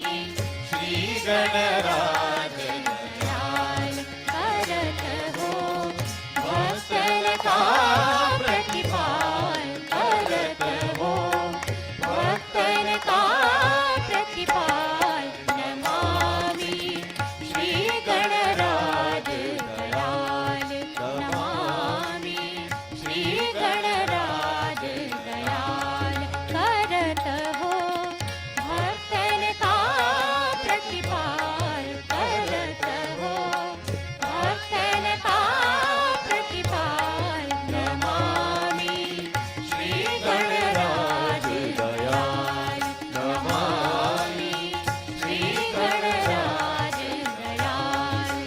श्री गणराज दयाल करत हो, भक्तन का प्रतिपाल करत हो, भक्तन का प्रतिपाल नमामि श्री गणराज दयाल, नमामि श्री गणराज दयाल करत हो, भक्तन का प्रतिपाल करत हो, भक्तन का प्रतिपाल नमामि श्री गणराज दयाल, नमामि श्री गणराज दयाल।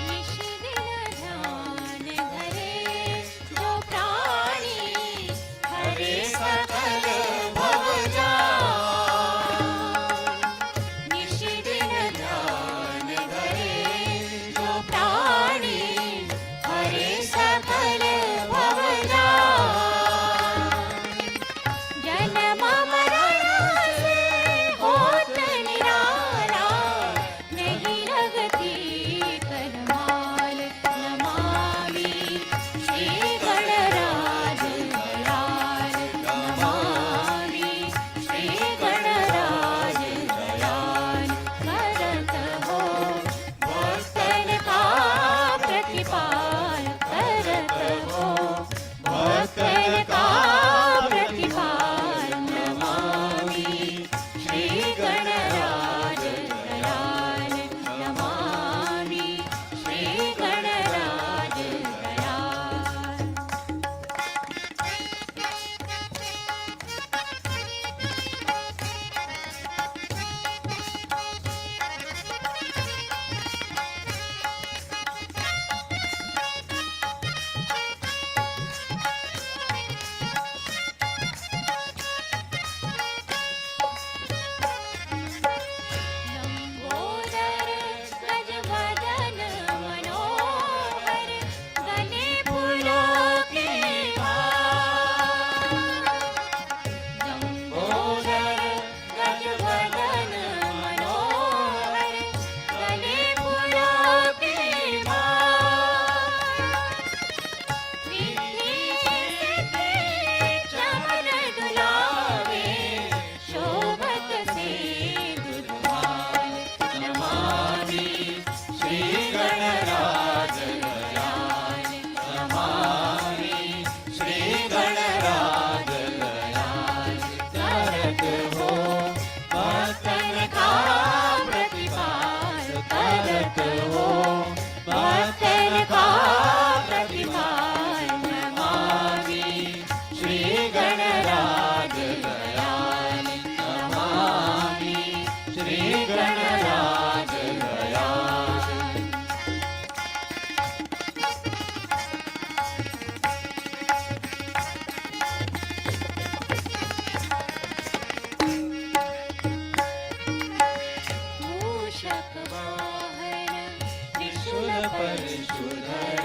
निशिदिन ध्यान धरे जो प्राणी, हरे सकल भव जान। निशिदिन ध्यान धरे जो प्राणी, हरे सकल भव जान। जन्म मरण से होत निराला, नहीं लगती करमाल नमामि श्री गणराज दयाल, नमामि श्री गणराज दयाल करत हो, भक्तन का प्रतिपाल करत हो, भक्तन का प्रतिपाल नमामि श्री गणराज दयाल, नमामि श्री गणराज दयाल। लंबोदर गजवदन मनोहर, गले फूलों के हार। लंबोदर गजवदन मनोहर, गले फूलों के हार। विधि से चमन दुलावे, शोभत से दुर्वाल नमामि श्री गणराज दयाल, नमामि श्री गणराज दयाल करत हो, भक्तन का प्रतिपाल करत हो, भक्तन का प्रतिपाल नमामि श्री गणराज दयाल, नमामि श्री गणराज दयाल। मूषक वाहन त्रिशूल परशुधर,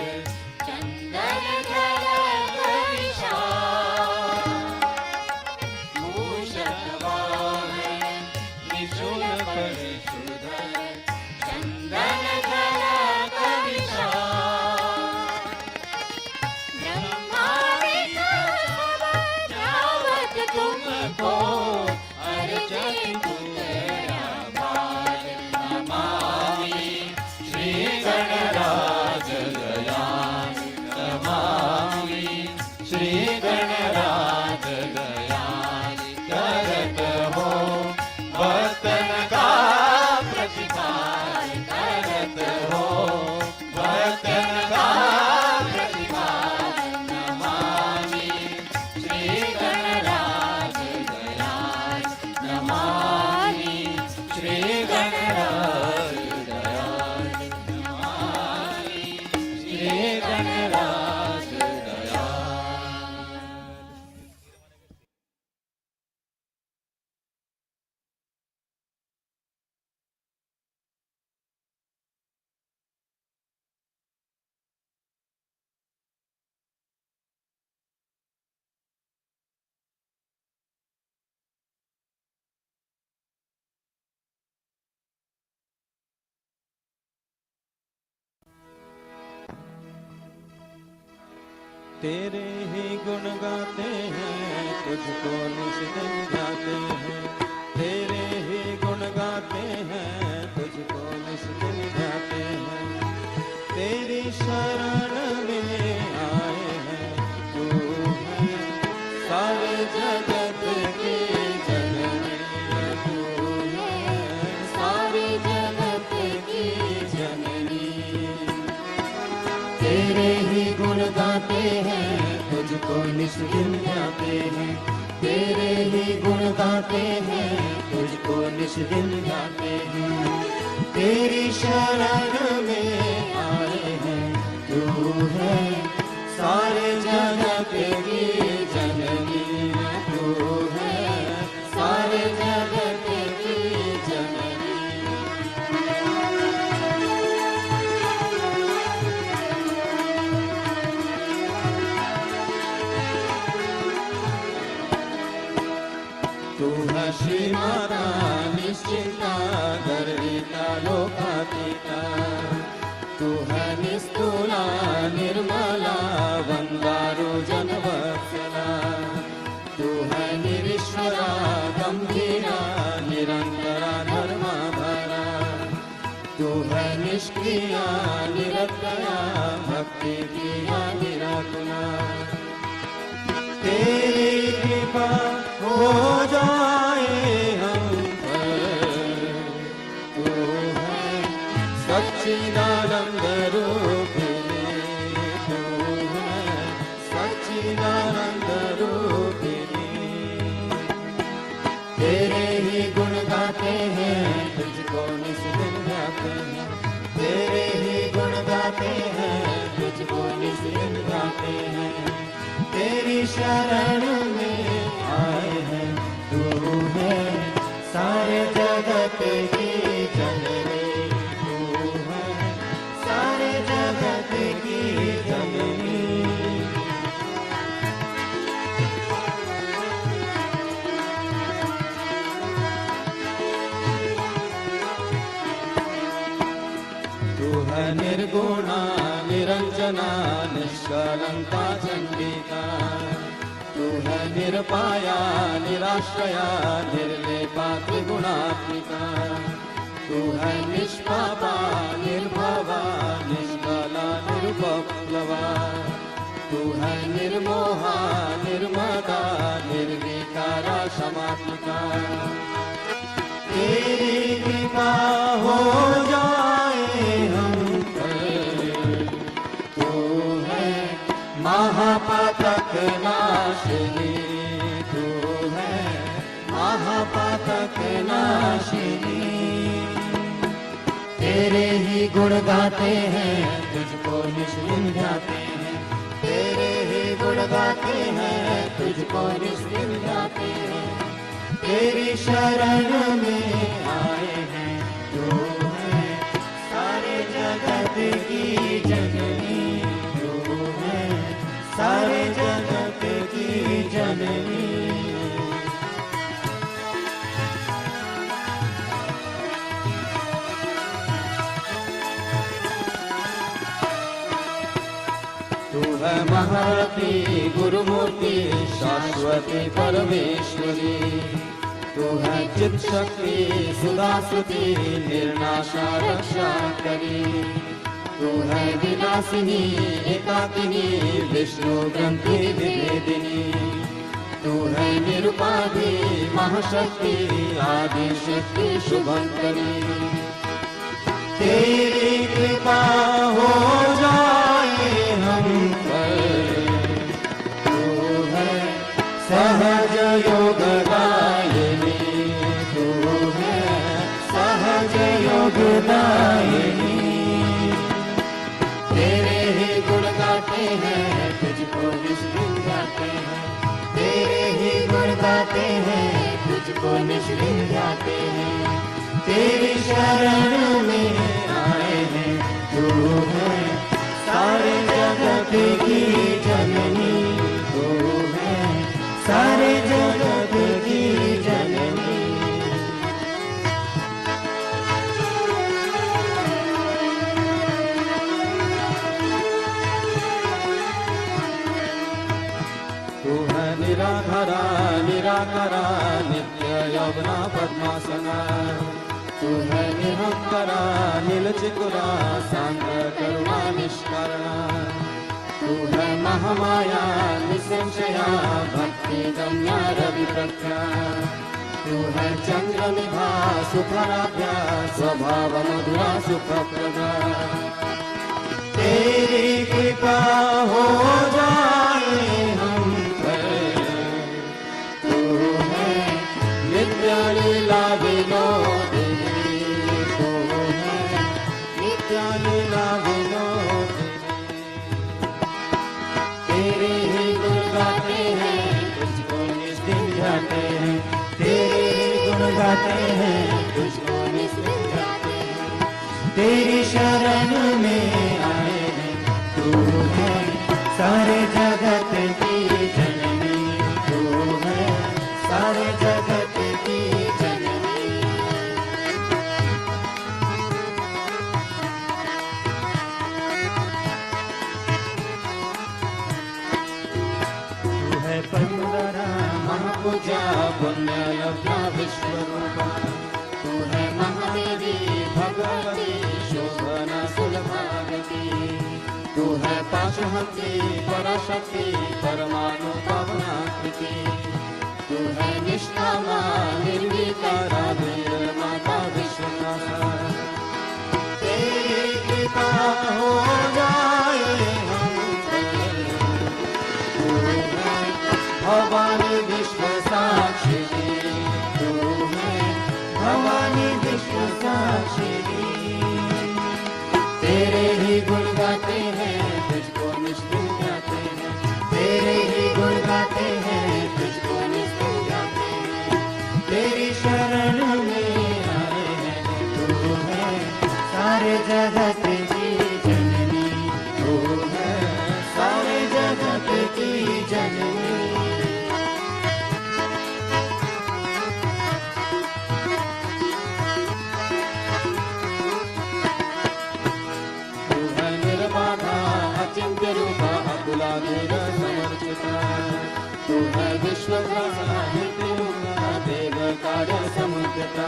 चंदन झलक विशाल। मूषक वाहन त्रिशूल परशुधर, चंदन झलक विशाल। ब्रह्मा विष्णु सब जावत तुमको, अर्जे पुतरा बाल नमामि श्री गणराज दयाल, नमामि श्री गणराज दयाल करत हो, भक्तन का प्रतिपाल करत हो, तेरे ही गुण गाते हैं, तुझको नित दिन गाते हैं। तेरे ही गुण गाते हैं, तुझको नित दिन गाते हैं। तेरी शरण में आए हैं, तू है सारे जगत की जननी, तू है सारे जगत की जननी। तेरे ही गुण गाते हैं, तुझको नित दिन गाते हैं। तेरे ही गुण गाते हैं, तुझको नित दिन गाते हैं। तेरी शरण में आए हैं, तू है सारे जगत की जननी, तू है सारे जगत की जननी। तू है श्री माता निश्चिता, गर्विता लोकातीता। तू है निस्तुला निर्मला, वंदारो जनवत्सला। तू है निरीश्वरा गंभीरा, निरंतरा धर्माधारा। तू है निष्क्रिया निरतया, भक्ति किया निराकुला। तेरी कृपा हो जाए हम पर, तू है सच्चिदानंद रूपिणी, तू है सच्चिदानंद रूपिणी। तेरे ही गुण गाते हैं, तुझको नित दिन गाते हैं। तेरे ही गुण गाते हैं, तुझको नित दिन गाते हैं। तेरी शरण में आए हैं, तू है सारे जगत की जननी, तू है सारे जगत की जननी। तू है निर्गुणा निरंजना, निष्कलंका चंडिका। तू है निरपाया निराश्रया, निर्लेपा त्रिगुणात्मिका। तू है निष्पापा निर्भवा, निष्कला निरुपप्लवा। तू है निर्मोहा निर्मदा, निर्विकारा समात्मिका। तेरी कृपा हो जाए हम पर, तू है महापातक नाशिनी, तू है महापातक नाशिनी। तेरे ही गुण गाते हैं, तुझको नित दिन गाते हैं। तेरे ही गुण गाते हैं, तुझको नित दिन गाते हैं। तेरी शरण में आए हैं, तू है सारे जगत की जननी, तू है सारे जगत की जननी। तू है महती गुरुमूर्ति, शाश्वती परमेश्वरी। तू है चित शक्ति सुधा स्तुति, निर्नाशा रक्षा करी। तू है विनाशिनी एकाकिनी, विष्णु ग्रंथि विभेदिनी। तू है निरुपाधि महाशक्ति, आदि शक्ति शुभंकरी। तेरी कृपा हो जाए हम पर, तू है सहज योग दायिनी, तू है सहज योग दायिनी। तेरे ही गुण गाते हैं, तुझको नित दिन गाते हैं। तेरे ही गुण गाते हैं, तुझको नित दिन गाते हैं। तेरी शरण में आए हैं, तू है सारे जगत की जननी, तू है सारे जगत की जननी। निराकरा नित्य यौवना पद्मासना तू है निरंतरा नीलचिकुरा शांत करुणा निष्करणा तू है महामाया निसंशया भक्ति गम्या रवि प्रख्या तू है चंद्र निभा सुखराध्या स्वभाव मधुरा सुखप्रदा तेरी कृपा हो जाए हम पर तू है नित्य लीला विनोदिनी तू है नित्य लीला विनोदिनी तेरे ही गुण गाते हैं तुझको निस्दिन जाते हैं तेरे ही गुण गाते हैं तुझको निस्दिन जाते हैं तेरी शरण में आए हैं तू है सारे जगत की जननी तू है सारे जगत की जननी तू है पंदरा महापूजा पुण्य लभ्या विश्वरूपा तू है महादेवी भगवती शोभना सुलभागती तू है पाशहंती पराशक्ति परमाणु पावनाकृति तू है निष्कामा निर्विकारा वीर माता विश्वनाथा तेरी कृपा हो जाए हम पर तू है भवानी विश्व साक्षिणी तू है भवानी विश्व साक्षिणी तेरे ही गुण गाते हैं तुझको निष्ठुर गाते हैं तेरे ही गुण गाते हैं तुझको निष्ठुर गाते हैं तेरी शरण में आए हैं तू है सारे जगत की जननी तू है सारे जगत की जननी अचिंत्य रूपा अकुलाधीर समर्चिता तू है विश्वग्रासा नित्य देव कार्य समुद्रता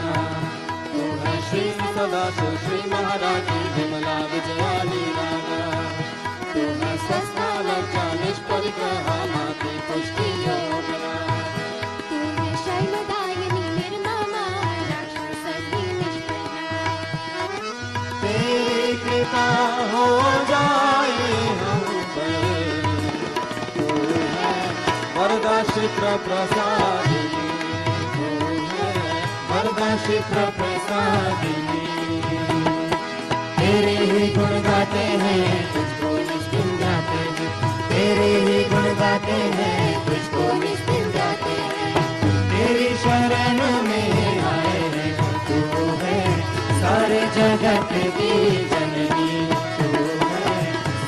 तू है श्री सदाशिव श्री महाराजी विमला विजया लीला तू है स्वस्था लज्जा निष्परिग्रहा माति पुष्टि योगिना तू है शैलदायिनी निर्ममा राक्षसधी निष्प्रभा तेरी कृपा हो जाए हम पर तू है वरदा शिप्र प्रसादिनी तू है वरदा शिप्र प्रसादिनी तेरे ही गुण गाते हैं तुझको निष्ठिन गाते हैं तेरे ही गुण गाते हैं तुझको निष्ठिन गाते हैं तेरी शरण में आए हैं तू है सारे जगत की जननी तू है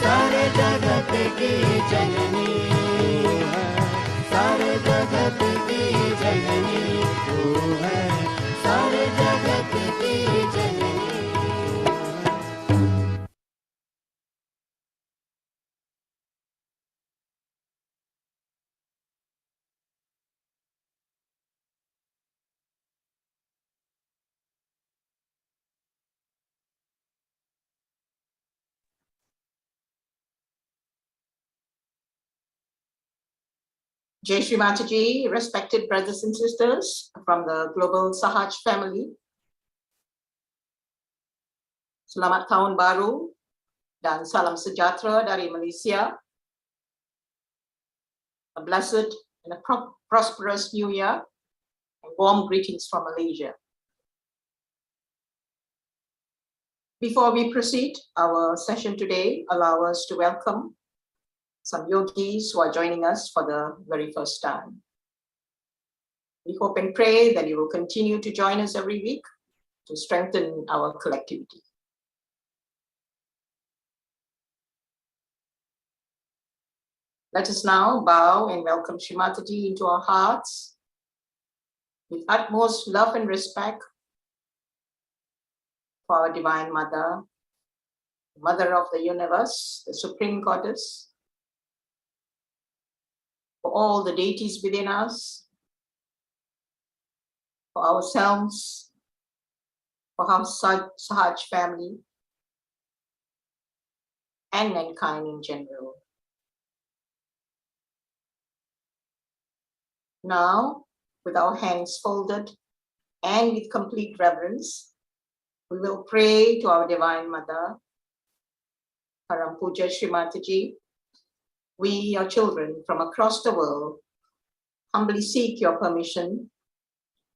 सारे जगत की जननी है सारे जगत की जननी तू है सारे जगत की जननी Jai Shri Mataji, respected brothers and sisters from the global Sahaj family. Selamat Tahun Baru dan salam sejahtera dari Malaysia. A blessed and a prosperous new year and warm greetings from Malaysia. Before we proceed, our session today allow us to welcome some yogis who are joining us for the very first time. We hope and pray that you will continue to join us every week to strengthen our collectivity. Let us now bow and welcome Shri Mataji into our hearts with utmost love and respect for our Divine Mother, Mother of the Universe, the Supreme Goddess, for all the deities within us, for ourselves, for our Sahaj family, and mankind in general. Now, with our hands folded and with complete reverence, we will pray to our Divine Mother, Param Puja Shri Mataji. We, your children from across the world, humbly seek your permission,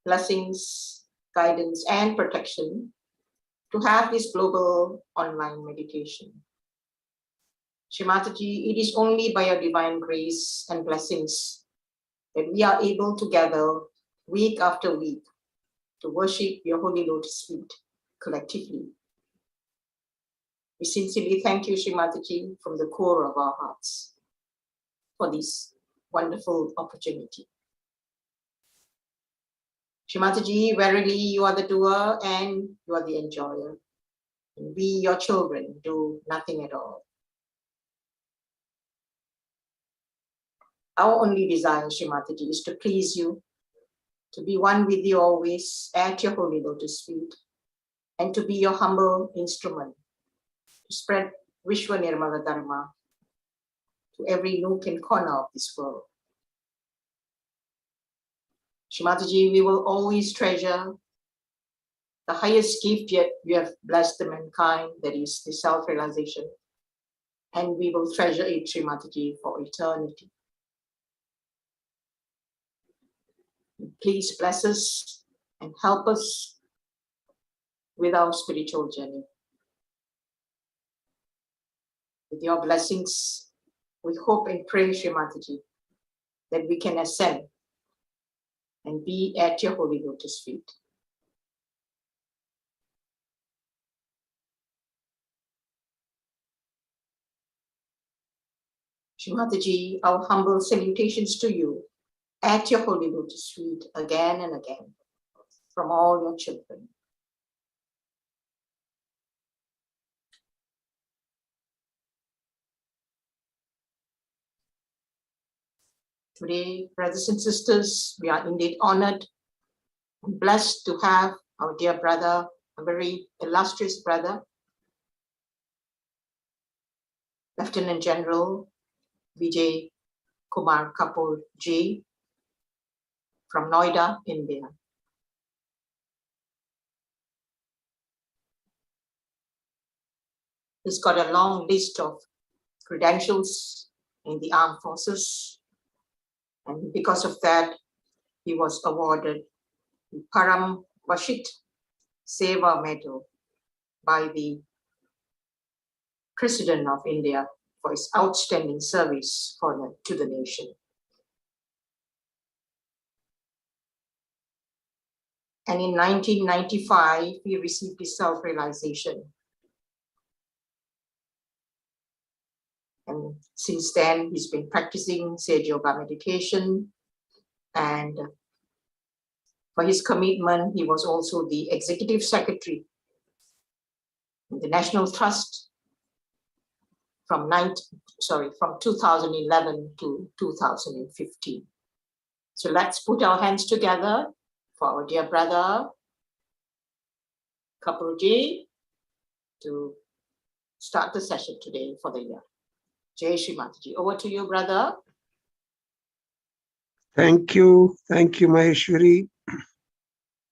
blessings, guidance, and protection to have this global online meditation. Shri Mataji, it is only by your divine grace and blessings that we are able to gather week after week to worship your holy lotus feet collectively. We sincerely thank you, Shri Mataji, from the core of our hearts for this wonderful opportunity. Shri Mataji, verily you are the doer and you are the enjoyer. And we, your children, do nothing at all. Our only desire, Shri Mataji, is to please you, to be one with you always at your holy lotus feet, and to be your humble instrument to spread Vishwa Nirmala Dharma to every nook and corner of this world. Shri Mataji, we will always treasure the highest gift yet you have blessed the mankind, that is the self-realization. And we will treasure it, Shri Mataji, for eternity. Please bless us and help us with our spiritual journey. With your blessings, we hope and pray, Shri Mataji, that we can ascend and be at your holy lotus feet. Shri Mataji, our humble salutations to you at your holy lotus feet again and again from all your children. Today, brothers and sisters, we are indeed honored and blessed to have our dear brother, a very illustrious brother, Lieutenant General Vijay Kumar Kapoor Ji from Noida, India. He's got a long list of credentials in the armed forces, and because of that, he was awarded the Param Vashit Seva Medal by the President of India for his outstanding service to the nation. And in 1995, he received his self-realization. And since then, he's been practicing Sahaja Yoga meditation. And for his commitment, he was also the Executive Secretary in the National Trust from 2011 to 2015. So let's put our hands together for our dear brother, Kapoorji, to start the session today for the year. Jai Shri Mataji. Over to you, brother. Thank you, Maheshwari.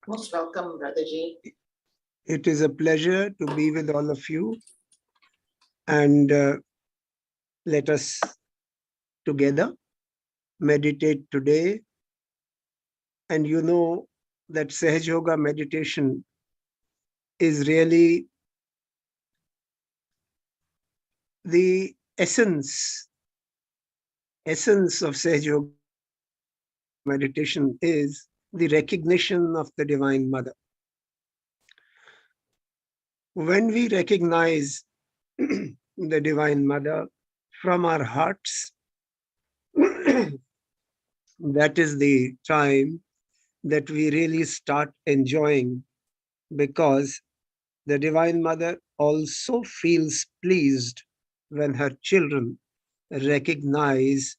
Most welcome, Brother Ji. It is a pleasure to be with all of you. And let us together meditate today. And you know that Sahaja Yoga meditation is really the essence of Sahaja Yoga meditation is the recognition of the Divine Mother. When we recognize the Divine Mother from our hearts, that is the time that we really start enjoying, because the Divine Mother also feels pleased when her children recognize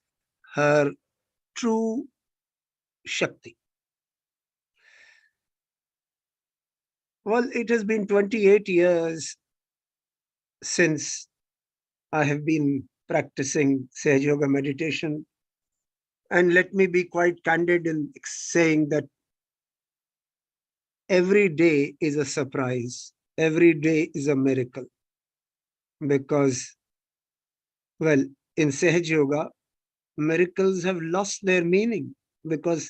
her true Shakti. Well, it has been 28 years since I have been practicing Sahaja Yoga meditation. And let me be quite candid in saying that every day is a surprise. Every day is a miracle. Because, well, in Sahaja Yoga, miracles have lost their meaning because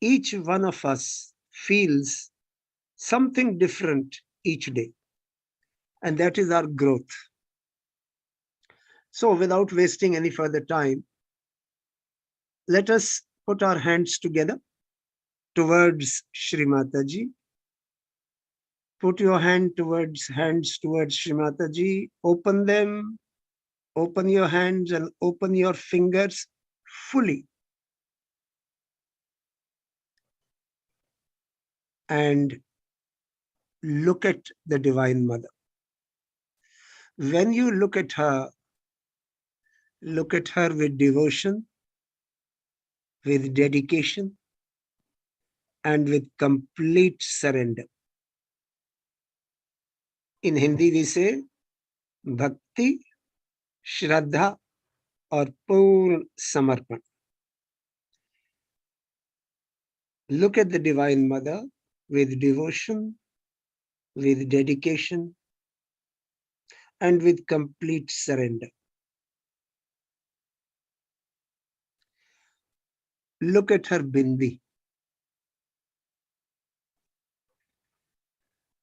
each one of us feels something different each day. And that is our growth. So without wasting any further time, let us put our hands together towards Shri Mataji. Put your hands towards Shri Mataji. Open them. Open your hands and open your fingers fully. And look at the Divine Mother. When you look at her with devotion, with dedication, and with complete surrender. In Hindi we say Bhakti, Shraddha, or Purn Samarpan. Look at the Divine Mother with devotion, with dedication, and with complete surrender. Look at her bindi.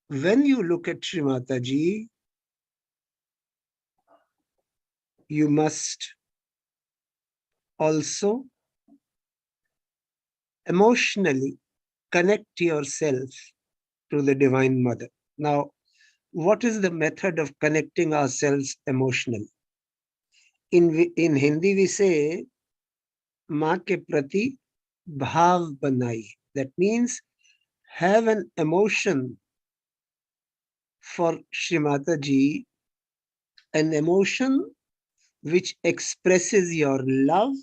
When you look at Shri Mataji, you must also emotionally connect yourself to the Divine Mother. Now, what is the method of connecting ourselves emotionally? In Hindi we say, माँ के प्रति भाव बनाइए. That means have an emotion for Shri Mataji, an emotion which expresses your love,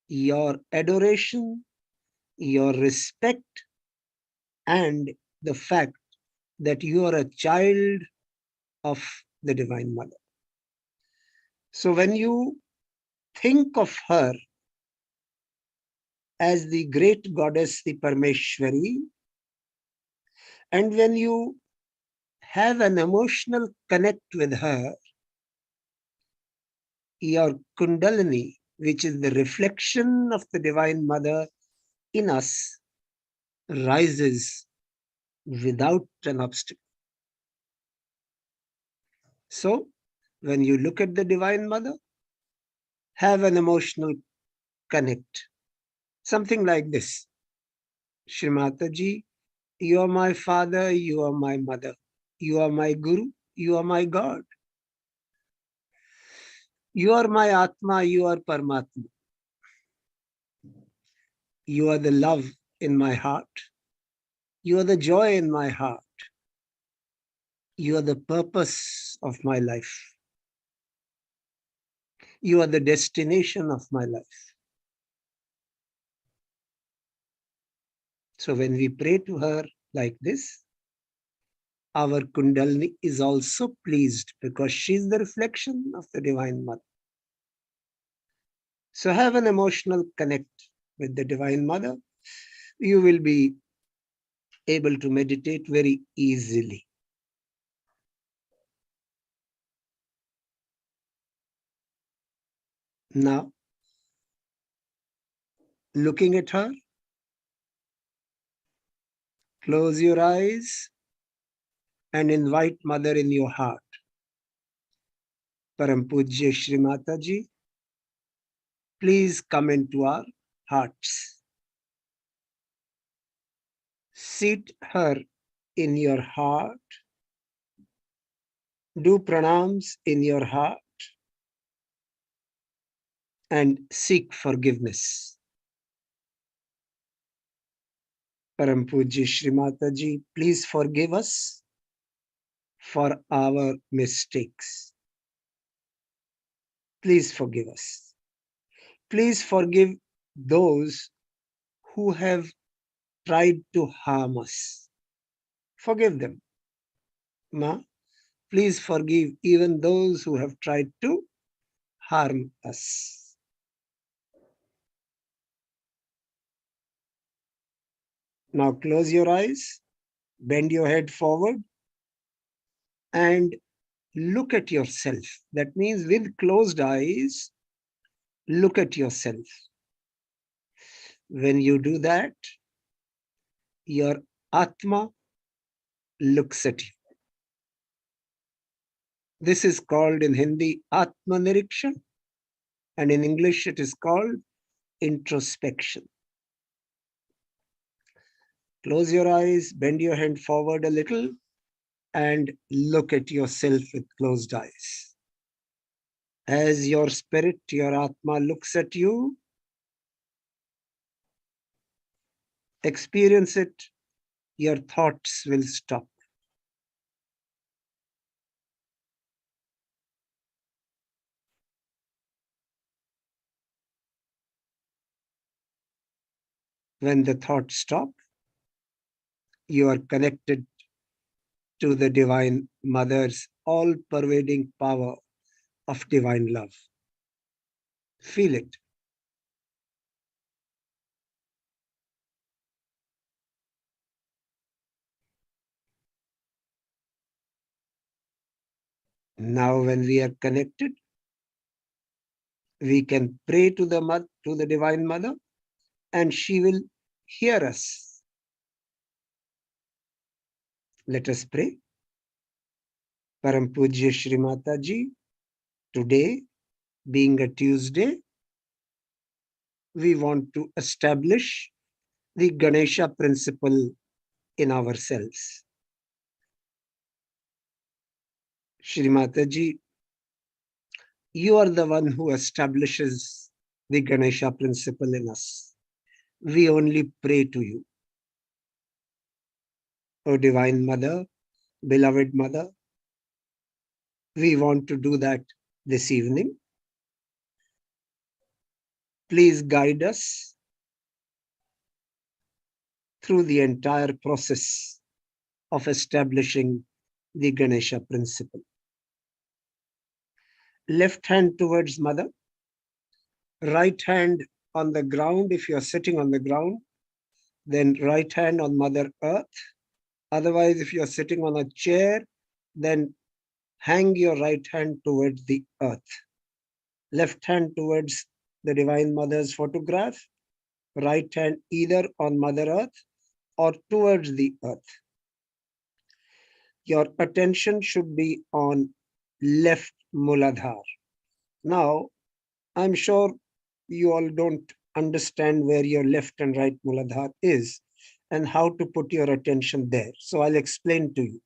your adoration, your respect, and the fact that you are a child of the Divine Mother. So when you think of her as the great goddess, the Parmeshwari, and when you have an emotional connect with her, your Kundalini, which is the reflection of the Divine Mother in us, rises without an obstacle. So, when you look at the Divine Mother, have an emotional connect. Something like this. Shri Mataji, you are my father, you are my mother. You are my guru, you are my God. You are my Atma, you are Paramatma. You are the love in my heart. You are the joy in my heart. You are the purpose of my life. You are the destination of my life. So when we pray to her like this, our Kundalini is also pleased because she is the reflection of the Divine Mother. So have an emotional connect with the Divine Mother. You will be able to meditate very easily. Now, looking at her, close your eyes and invite Mother in your heart. Param Pujya Shri Mataji, please come into our hearts. Seat her in your heart. Do pranams in your heart and seek forgiveness. Param Pujya Shri Mataji, please forgive us for our mistakes. Please forgive us. Please forgive those who have tried to harm us. Forgive them. Ma, please forgive even those who have tried to harm us. Now close your eyes, bend your head forward, and look at yourself. That means with closed eyes, look at yourself. When you do that, your Atma looks at you. This is called in Hindi Atma Nirikshan, and in English it is called introspection. Close your eyes, bend your head forward a little, and look at yourself with closed eyes. As your spirit, your Atma looks at you, experience it, your thoughts will stop. When the thoughts stop, you are connected to the Divine Mother's all-pervading power of divine love. Feel it. Now, when we are connected, we can pray to the Divine Mother, and she will hear us. Let us pray. Param Pujya Shri Mataji, today, being a Tuesday, we want to establish the Ganesha principle in ourselves. Shri Mataji, you are the one who establishes the Ganesha principle in us. We only pray to you. O Divine Mother, beloved Mother, we want to do that this evening. Please guide us through the entire process of establishing the Ganesha principle. Left hand towards Mother, right hand on the ground. If you're sitting on the ground, then right hand on Mother Earth. Otherwise, if you're sitting on a chair, then hang your right hand towards the earth. Left hand towards the Divine Mother's photograph, right hand either on Mother Earth or towards the earth. Your attention should be on left Muladhar. Now, I'm sure you all don't understand where your left and right Muladhar is and how to put your attention there. So I'll explain to you.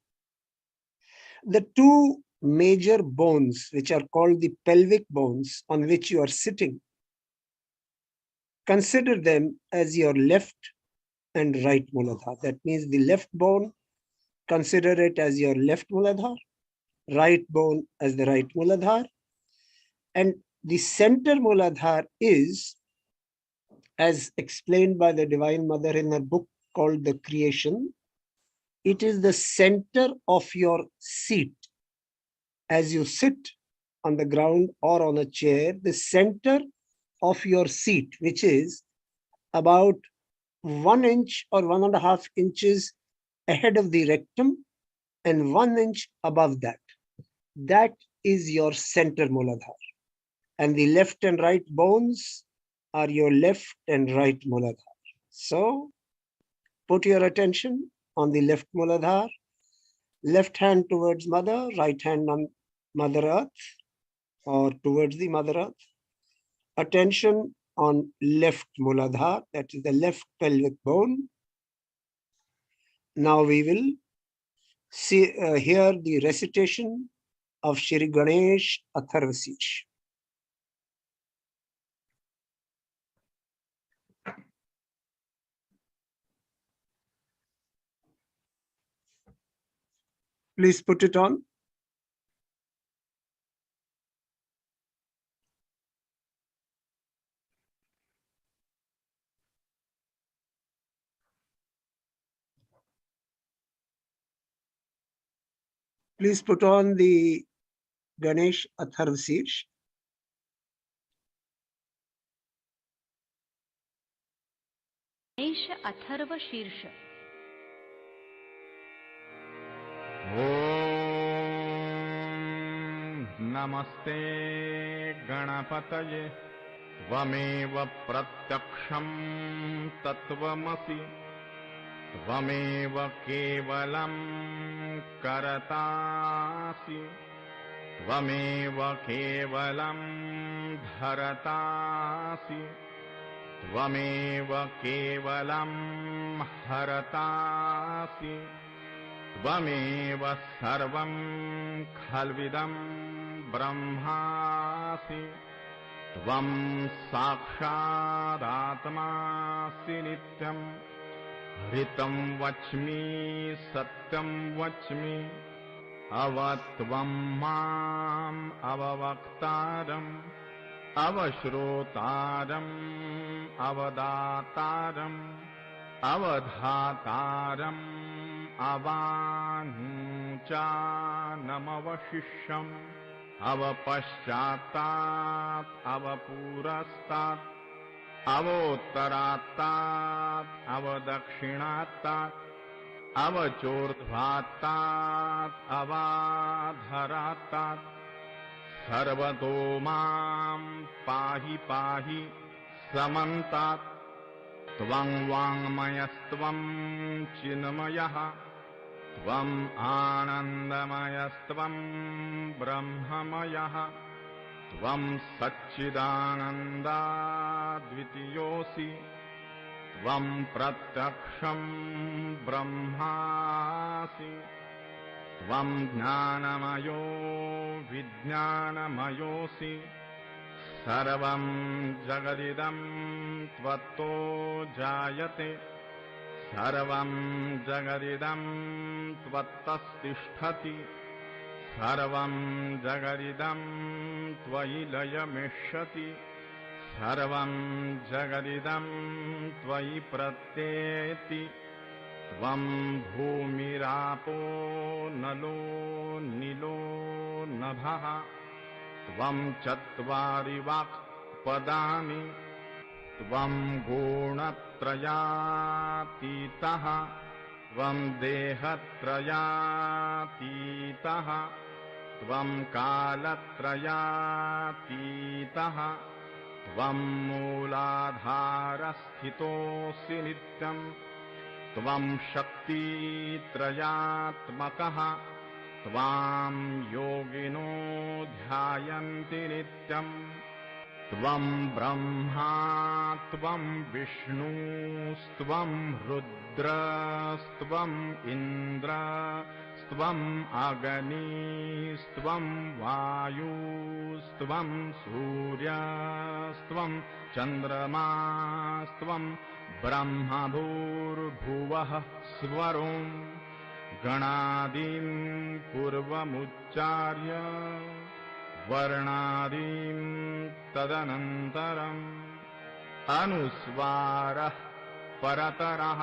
The two major bones, which are called the pelvic bones on which you are sitting, consider them as your left and right Muladhar. That means the left bone, consider it as your left Muladhar, right bone as the right Muladhar. And the center Muladhar is, as explained by the Divine Mother in her book called The Creation, it is the center of your seat. As you sit on the ground or on a chair, the center of your seat, which is about 1 inch or 1.5 inches ahead of the rectum and 1 inch above that. That is your center Muladhar. And the left and right bones are your left and right Muladhar. So put your attention on the left Muladhar, left hand towards Mother, right hand on Mother Earth or towards the Mother Earth. Attention on left Muladhar, that is the left pelvic bone. Now we will hear the recitation of Shri Ganesh Atharvasij. Please put it on. Please put on the Ganesh Atharv Sheersh. Ganesh Atharva शीर्ष। नमस्ते गणपतये त्वमेव प्रत्यक्षं तत्त्वमसि त्वमेव केवलं करतासि त्वमेव केवलं धरतासि त्वमेव केवलं हरतासि त्वमेव सर्वं खल्विदं ब्रह्मासि त्वं साक्षादात्मासि नित्यं ऋतं वच्मि सत्यं वच्मि अवत्वं माम् अववक्तारम् अवश्रोतारम् अवदातारम् अवधातारम् अवानुचानमवशिष्यम् अवपश्चात्तात् अवपुरस्तात् अवोत्तरात्तात् अवदक्षिणात्तात् अवचोर्ध्वात्तात् अवाधरात्तात् सर्वतो मां पाहि पाहि समन्तात् त्वं वाङ्मयस्त्वं चिन्मयः त्वम् आनन्दमयस्त्वं ब्रह्ममयः त्वं सच्चिदानन्दाद्वितीयोऽसि त्वं प्रत्यक्षं ब्रह्मासि त्वं ज्ञानमयो विज्ञानमयोऽसि सर्वं जगदिदं त्वत्तो जायते सर्वं जगदिदं त्वत्तस्तिष्ठति सर्वं जगदिदं त्वयि लयमिष्यति सर्वं जगदिदं त्वयि प्रत्येति त्वं भूमिरापो नलो नीलो नभः त्वं चत्वारि वाक्पदानि त्वं गुणत्रयातीतः त्वं देहत्रयातीतः त्वं कालत्रयातीतः त्वं मूलाधारस्थितोऽसि नित्यम् त्वं शक्तित्रयात्मकः त्वां योगिनो ध्यायन्ति नित्यम् त्वं ब्रह्मा त्वं विष्णुस्त्वं रुद्रस्त्वम् इन्द्रस्त्वम् अग्निस्त्वं वायुस्त्वं सूर्यस्त्वं चन्द्रमास्त्वं ब्रह्मभूर्भुवः स्वरों गणादीं पूर्वमुच्चार्य वर्णादीं तदनन्तरम् अनुस्वारः परतरः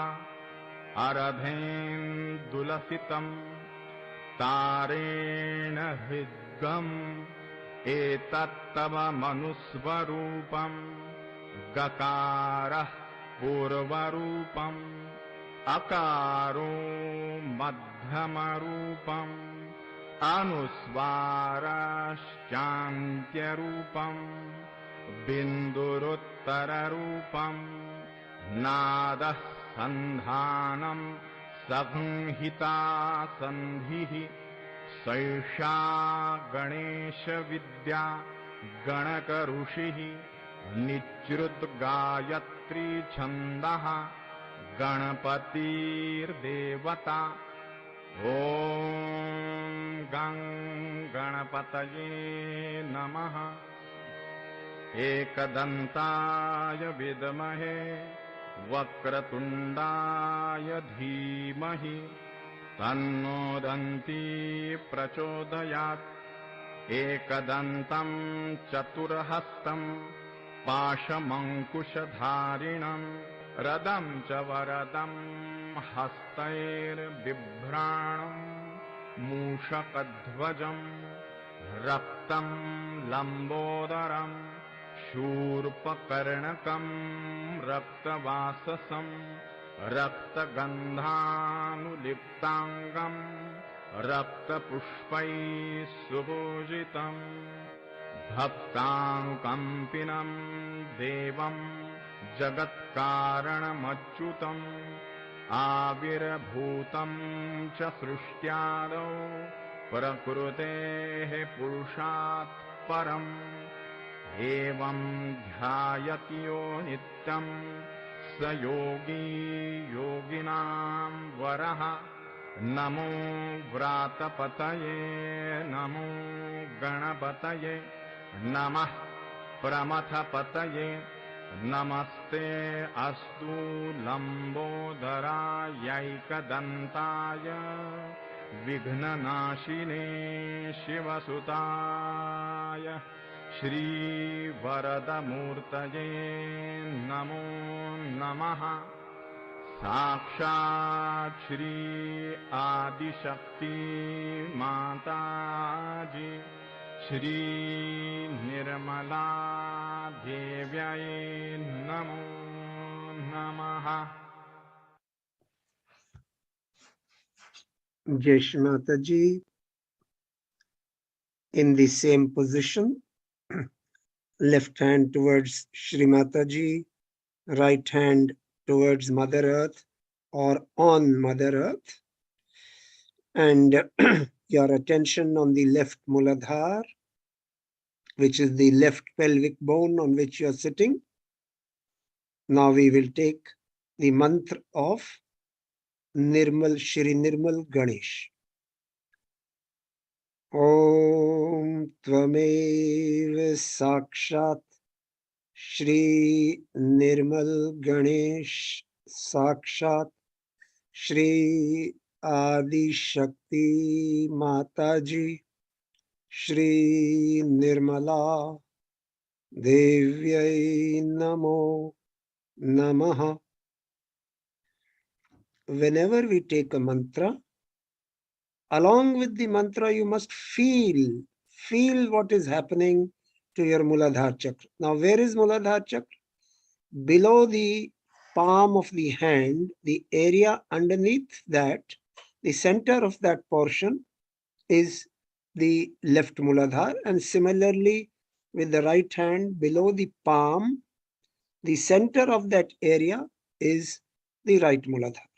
अरधेन्दुलसितम् तारेण हृद्गम् एतत्तव मनुस्वरूपम् गकारः पूर्वरूपम् अकारो मध्यमरूपम् अनुस्वारश्चान्त्यरूपम् बिन्दुरुत्तररूपम् नादः सन्धानं संहिता सन्धिः सैषा गणेशविद्या गणकऋषिः निच्रुतगायत्री छन्दः गणपतिर्देवता ॐ गं गणपतये नमः एकदन्ताय विद्महे वक्रतुण्डाय धीमहि तन्नो दन्ती प्रचोदयात् एकदन्तं चतुर्हस्तं पाशमङ्कुशधारिणं रदं च वरदं हस्तैर्बिभ्राणं मूषकध्वजं रक्तं लम्बोदरं शूर्पकर्णकं रक्तवाससं रक्तगन्धानुलिप्ताङ्गं रक्तपुष्पैः सुपूजितं भक्तानुकम्पिनं देवं जगत्कारणमच्युतम् आविर्भूतं च सृष्ट्यादौ प्रकृतेः पुरुषात् परम् एवं ध्यायति यो नित्यं स योगी योगिनां वरः नमो व्रातपतये नमो गणपतये नमः प्रमथपतये नमस्ते अस्तु लम्बोदरायैकदन्ताय विघ्ननाशिने शिवसुताय श्रीवरदमूर्तये नमो नमः। साक्षात् श्री आदिशक्ति माताजी श्री निर्मला देव्यै नमो नमः। Jai Shri Mataji, in the same position, left hand towards Shri Mataji, right hand towards Mother Earth or on Mother Earth, and your attention on the left Muladhara, which is the left pelvic bone on which you are sitting. Now we will take the mantra of Nirmal Shri Nirmal Ganesh. Om Tvamev Sakshat Shri Nirmal Ganesh Sakshat Shri Adi Shakti Mataji Shri Nirmala Devyai Namo Namaha. Whenever we take a mantra, along with the mantra, you must feel what is happening to your Muladhara chakra. Now, where is Muladhara chakra? Below the palm of the hand, the area underneath that, the center of that portion is the left Muladhara, and similarly with the right hand below the palm, the center of that area is the right Muladhara.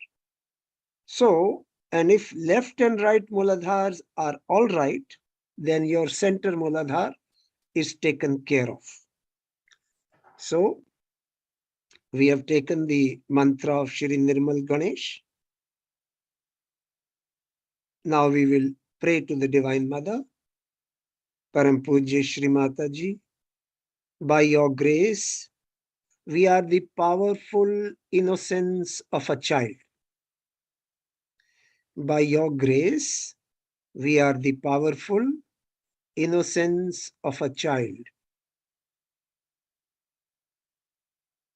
So, and if left and right Muladharas are all right, then your center Muladhara is taken care of. So, we have taken the mantra of Shri Nirmal Ganesh. Now we will pray to the Divine Mother, Param Pujya Shri Mataji. By your grace, we are the powerful innocence of a child. By your grace, we are the powerful innocence of a child.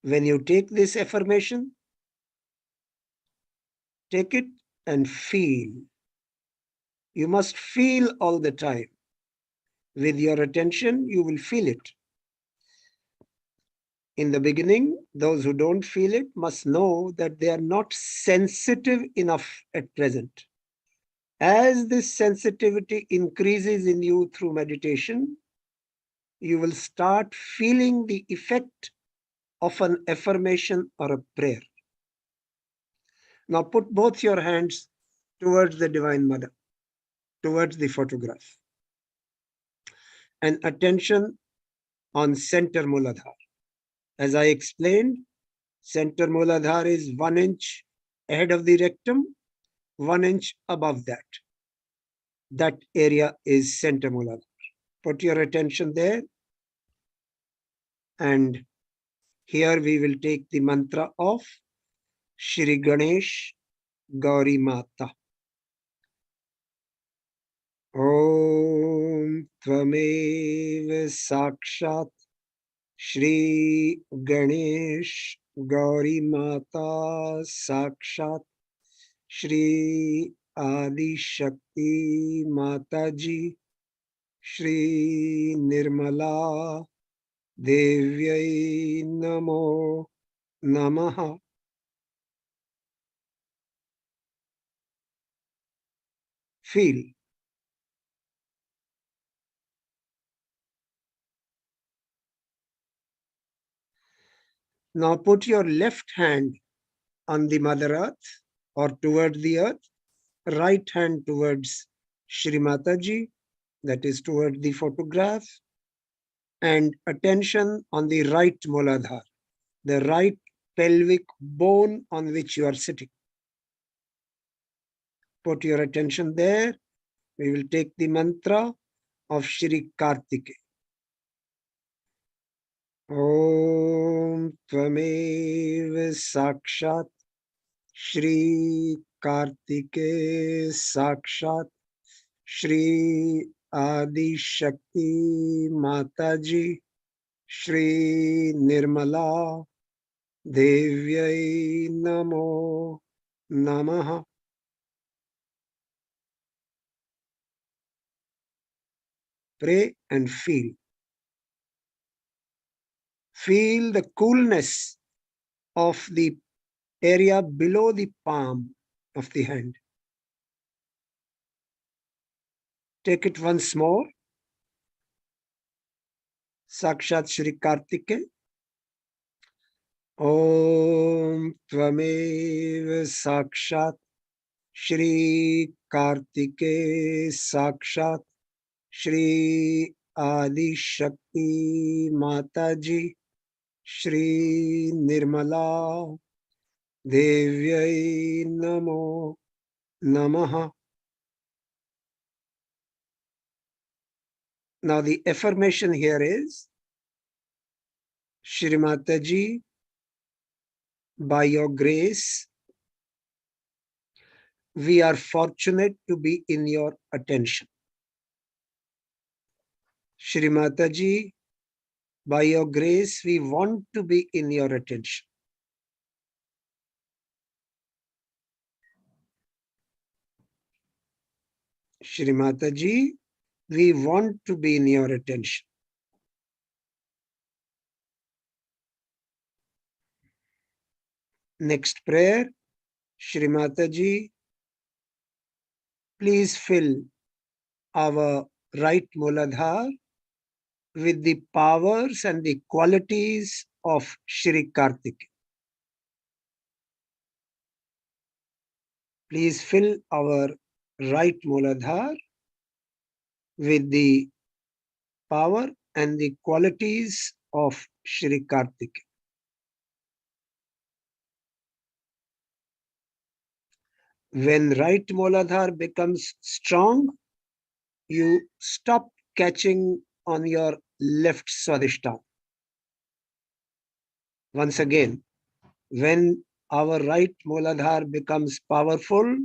When you take this affirmation, take it and feel. You must feel all the time. With your attention, you will feel it. In the beginning, those who don't feel it must know that they are not sensitive enough at present. As this sensitivity increases in you through meditation, you will start feeling the effect of an affirmation or a prayer. Now put both your hands towards the Divine Mother, towards the photograph, and attention on center Muladhara. As I explained, center Muladhara is 1 inch ahead of the rectum, 1 inch above that. That area is center Muladhara. Put your attention there, and here we will take the mantra of Shri Ganesh Gauri Mata. Om Tvamev Sakshat Shri Ganesh Gauri Mata Sakshat Shri Adi Shakti Mataji, Shri Nirmala Devyai Namo Namaha. Feel. Now put your left hand on the Mother Earth or toward the earth, right hand towards Shri Mataji, that is toward the photograph, and attention on the right Muladhara, the right pelvic bone on which you are sitting. Put your attention there. We will take the mantra of Shri Kartike. Om Tvamev Sakshat Shri Kartike Sakshat Shri Adi Shakti Mataji Shri Nirmala Devyai Namo Namaha. Pray and feel. Feel the coolness of the area below the palm of the hand. Take it once more. Sakshat Shri Kartike. Om Tvamev Sakshat Shri Kartike Sakshat Shri Adi Shakti Mataji Shri Nirmala Devyai Namo Namaha. Now the affirmation here is, Shri Mataji, by your grace, we are fortunate to be in your attention. Shri Mataji, by your grace, we want to be in your attention. Shri Mataji, we want to be in your attention. Next prayer, Shri Mataji, please fill our right Muladhara with the powers and the qualities of Shri Kartike. Please fill our right Muladhara with the power and the qualities of Shri Kartike. When right Muladhara becomes strong, you stop catching on your left Swadhisthana. Once again, when our right Muladhara becomes powerful,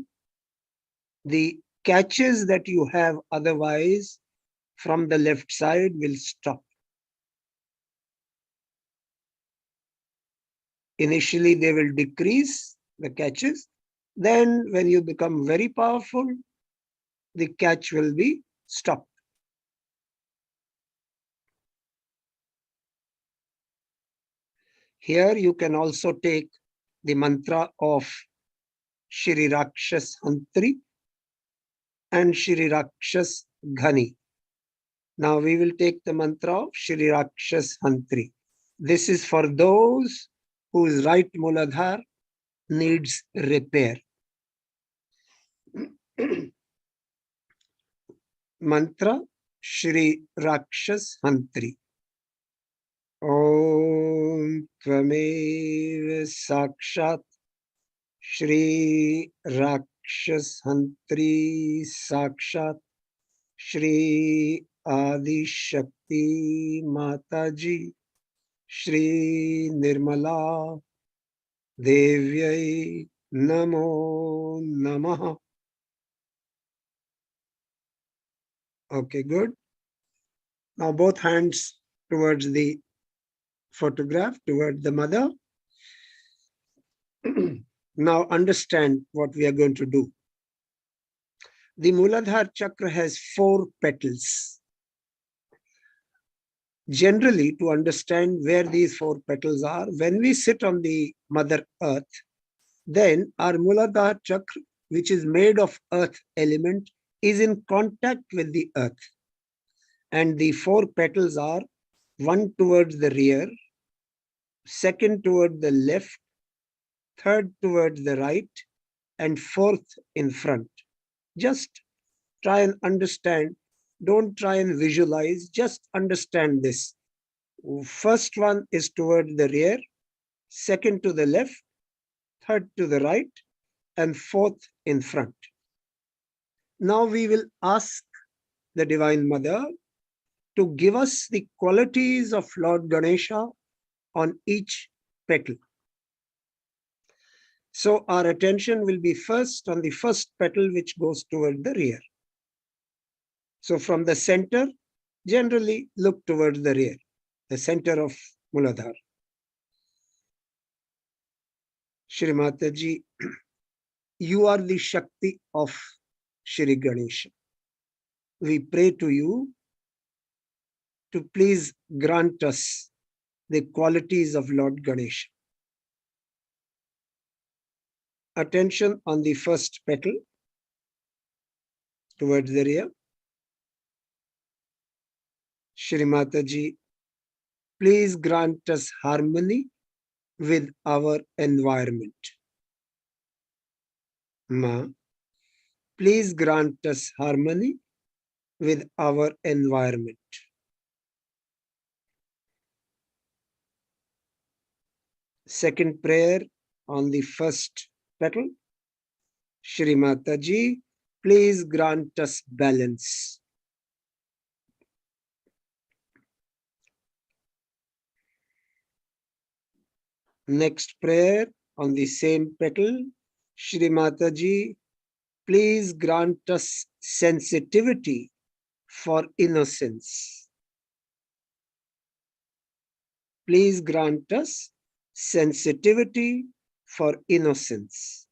the catches that you have otherwise from the left side will stop. Initially, they will decrease, the catches. Then when you become very powerful, the catch will be stopped. Here you can also take the mantra of Shri Rakshas Hantri and Shri Rakshas Ghani. Now we will take the mantra of Shri Rakshas Hantri. This is for those whose right Muladhara needs repair. Mantra Shri Rakshas Hantri. Om Tvamev Sakshat Shri Rakshas Hantri Sakshat Shri Adi Shakti Mataji Shri Nirmala Devyai Namo Namaha. Okay, good. Now both hands towards the photograph, toward the mother. Now understand what we are going to do. The Muladhara chakra has 4 petals. Generally, to understand where these 4 petals are, when we sit on the Mother Earth, then our Muladhara chakra, which is made of earth element, is in contact with the earth. And the 4 petals are 1 towards the rear, 2nd towards the left, 3rd towards the right, and 4th in front. Just try and understand. Don't try and visualize, just understand this. First one is towards the rear, 2nd to the left, 3rd to the right, and 4th in front. Now we will ask the Divine Mother to give us the qualities of Lord Ganesha on each petal. So our attention will be first on the first petal, which goes toward the rear. So from the center, generally look towards the rear, the center of Muladhara. Shri Mataji, you are the Shakti of Shri Ganesha. We pray to you to please grant us the qualities of Lord Ganesha. Attention on the first petal towards the rear. Shri Mataji, please grant us harmony with our environment. Ma, please grant us harmony with our environment. Second prayer on the first petal. Shri Mataji, please grant us balance. Next prayer on the same petal. Shri Mataji, please grant us sensitivity for innocence. Please grant us sensitivity for innocence.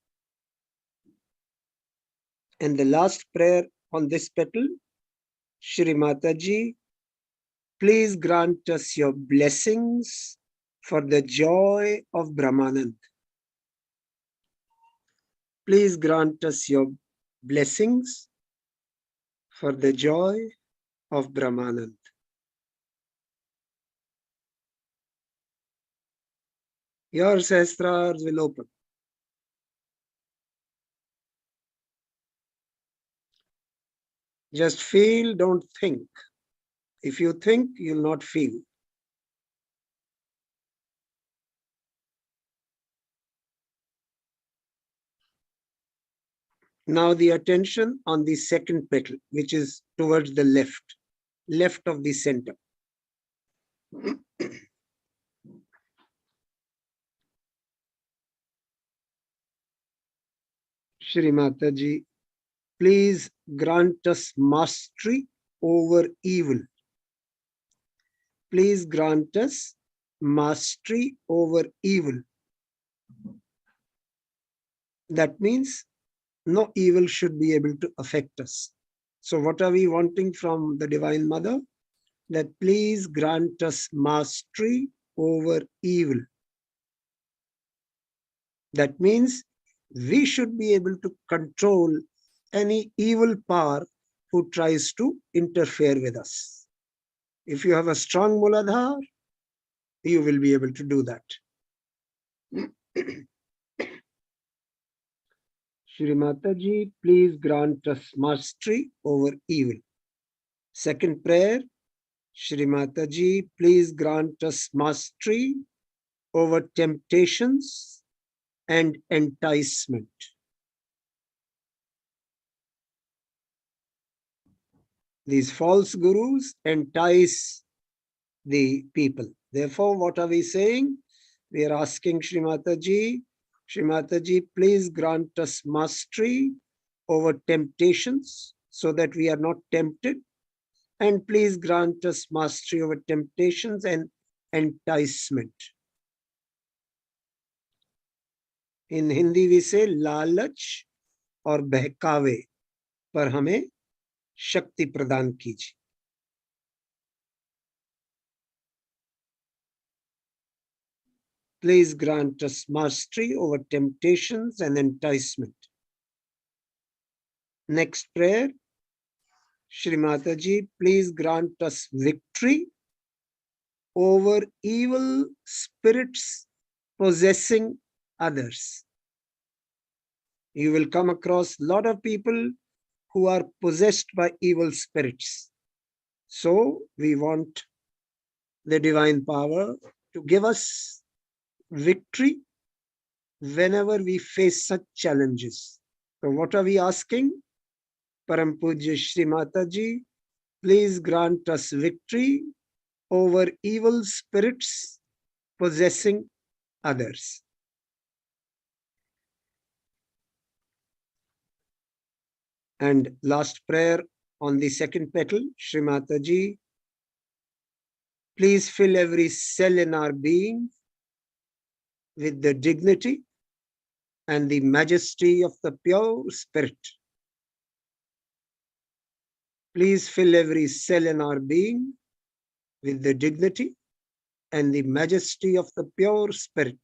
And the last prayer on this petal, Shri Mataji, please grant us your blessings for the joy of Brahmanand. Please grant us your blessings for the joy of Brahmanand. Your Sahasrars will open. Just feel, don't think. If you think, you'll not feel. Now the attention on the second petal, which is towards the left of the center. Shri Mataji, please grant us mastery over evil. Please grant us mastery over evil. That means no evil should be able to affect us. So what are we wanting from the Divine Mother? That please grant us mastery over evil. That means we should be able to control any evil power who tries to interfere with us. If you have a strong Muladhara, you will be able to do that. Shri Mataji, please grant us mastery over evil. Second prayer, Shri Mataji, please grant us mastery over temptations and enticement. These false gurus entice the people. Therefore, what are we saying? We are asking Shri Mataji, please grant us mastery over temptations so that we are not tempted. And please grant us mastery over temptations and enticement. In Hindi, we say lalach or behkawe. पर हमें शक्ति प्रदान कीजिए। Please grant us mastery over temptations and enticement. Next prayer, Shri Mataji, please grant us victory over evil spirits possessing others. You will come across a lot of people who are possessed by evil spirits. So we want the divine power to give us victory whenever we face such challenges. So what are we asking? Param Pujya Shri Mataji, please grant us victory over evil spirits possessing others. And last prayer on the second petal, Shri Mataji, please fill every cell in our being with the dignity and the majesty of the pure spirit. Please fill every cell in our being with the dignity and the majesty of the pure spirit.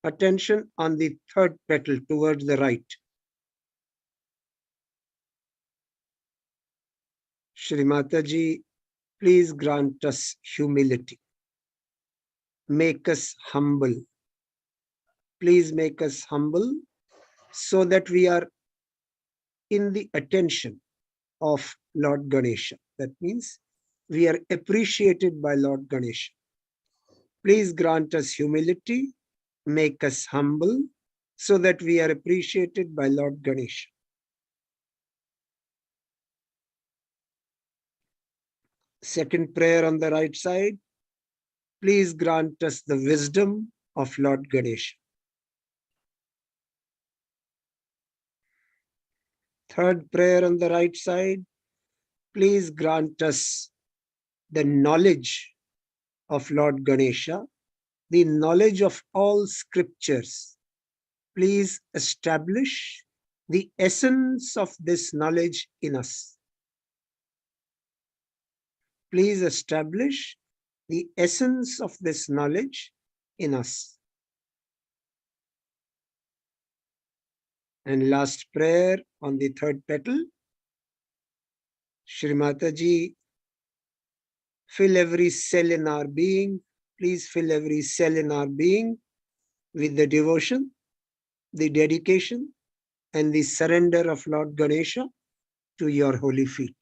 Attention on the third petal towards the right. Shri Mataji, please grant us humility. Make us humble. Please make us humble so that we are in the attention of Lord Ganesha. That means we are appreciated by Lord Ganesha. Please grant us humility, make us humble so that we are appreciated by Lord Ganesha. Second prayer on the right side. Please grant us the wisdom of Lord Ganesha. Third prayer on the right side. Please grant us the knowledge of Lord Ganesha, the knowledge of all scriptures. Please establish the essence of this knowledge in us. Please establish the essence of this knowledge in us. And last prayer on the third petal. Shri Mataji, fill every cell in our being. Please fill every cell in our being with the devotion, the dedication, and the surrender of Lord Ganesha to your holy feet.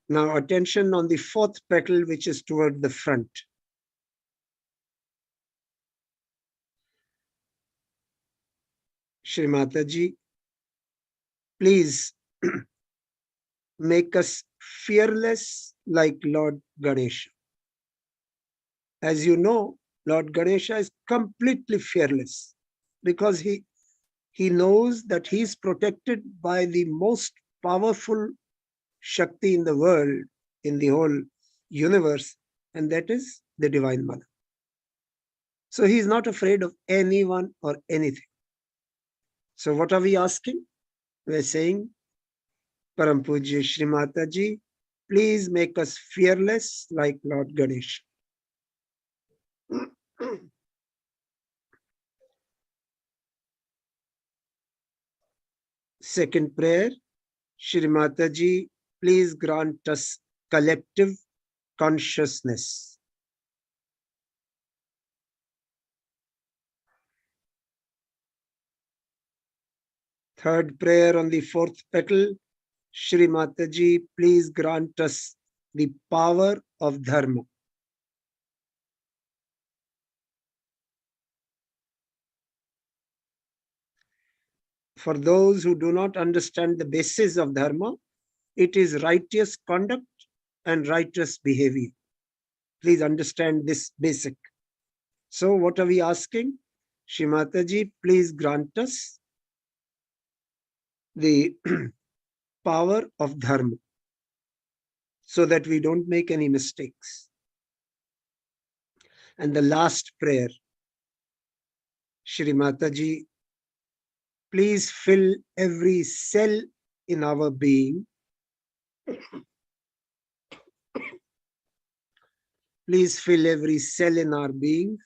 Now attention on the fourth petal, which is toward the front. Shri Mataji, please make us fearless like Lord Ganesha. As you know, Lord Ganesha is completely fearless because he knows that he is protected by the most powerful Shakti in the world, in the whole universe, and that is the Divine Mother. So he is not afraid of anyone or anything. So what are we asking? We are saying, Param Pujya Shri Mataji, please make us fearless like Lord Ganesha. Second prayer, Shri Mataji, please grant us collective consciousness. Third prayer on the fourth petal, Shri Mataji, please grant us the power of Dharma. For those who do not understand the basis of Dharma, it is righteous conduct and righteous behavior. Please understand this basic. So what are we asking? Shri Mataji, please grant us the power of Dharma. so that we don't make any mistakes. And the last prayer, Shri Mataji, please fill every cell in our being. Please fill every cell in our being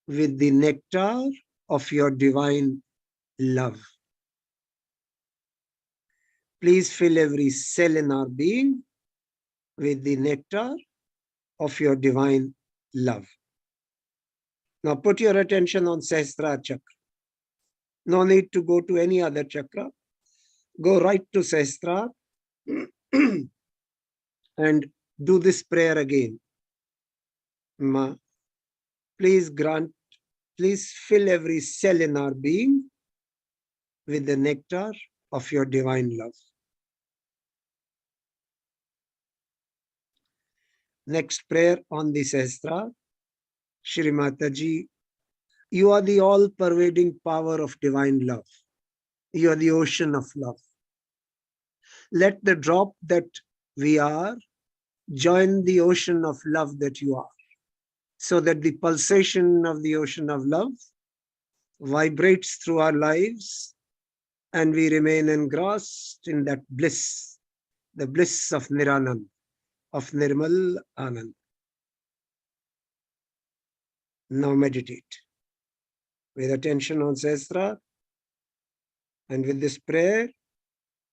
with the nectar of your divine love. Please fill every cell in our being with the nectar of your divine love. Now put your attention on Sahasrara chakra. No need to go to any other chakra. Go right to Sahasrara and do this prayer again. Ma, please fill every cell in our being with the nectar of your divine love. Next prayer on the Sahasrara. Shri Mataji, you are the all-pervading power of divine love. You are the ocean of love. Let the drop that we are join the ocean of love that you are, so that the pulsation of the ocean of love vibrates through our lives and we remain engrossed in that bliss, the bliss of Niranand, of Nirmal Anand. Now meditate with attention on Sahasrara, and with this prayer,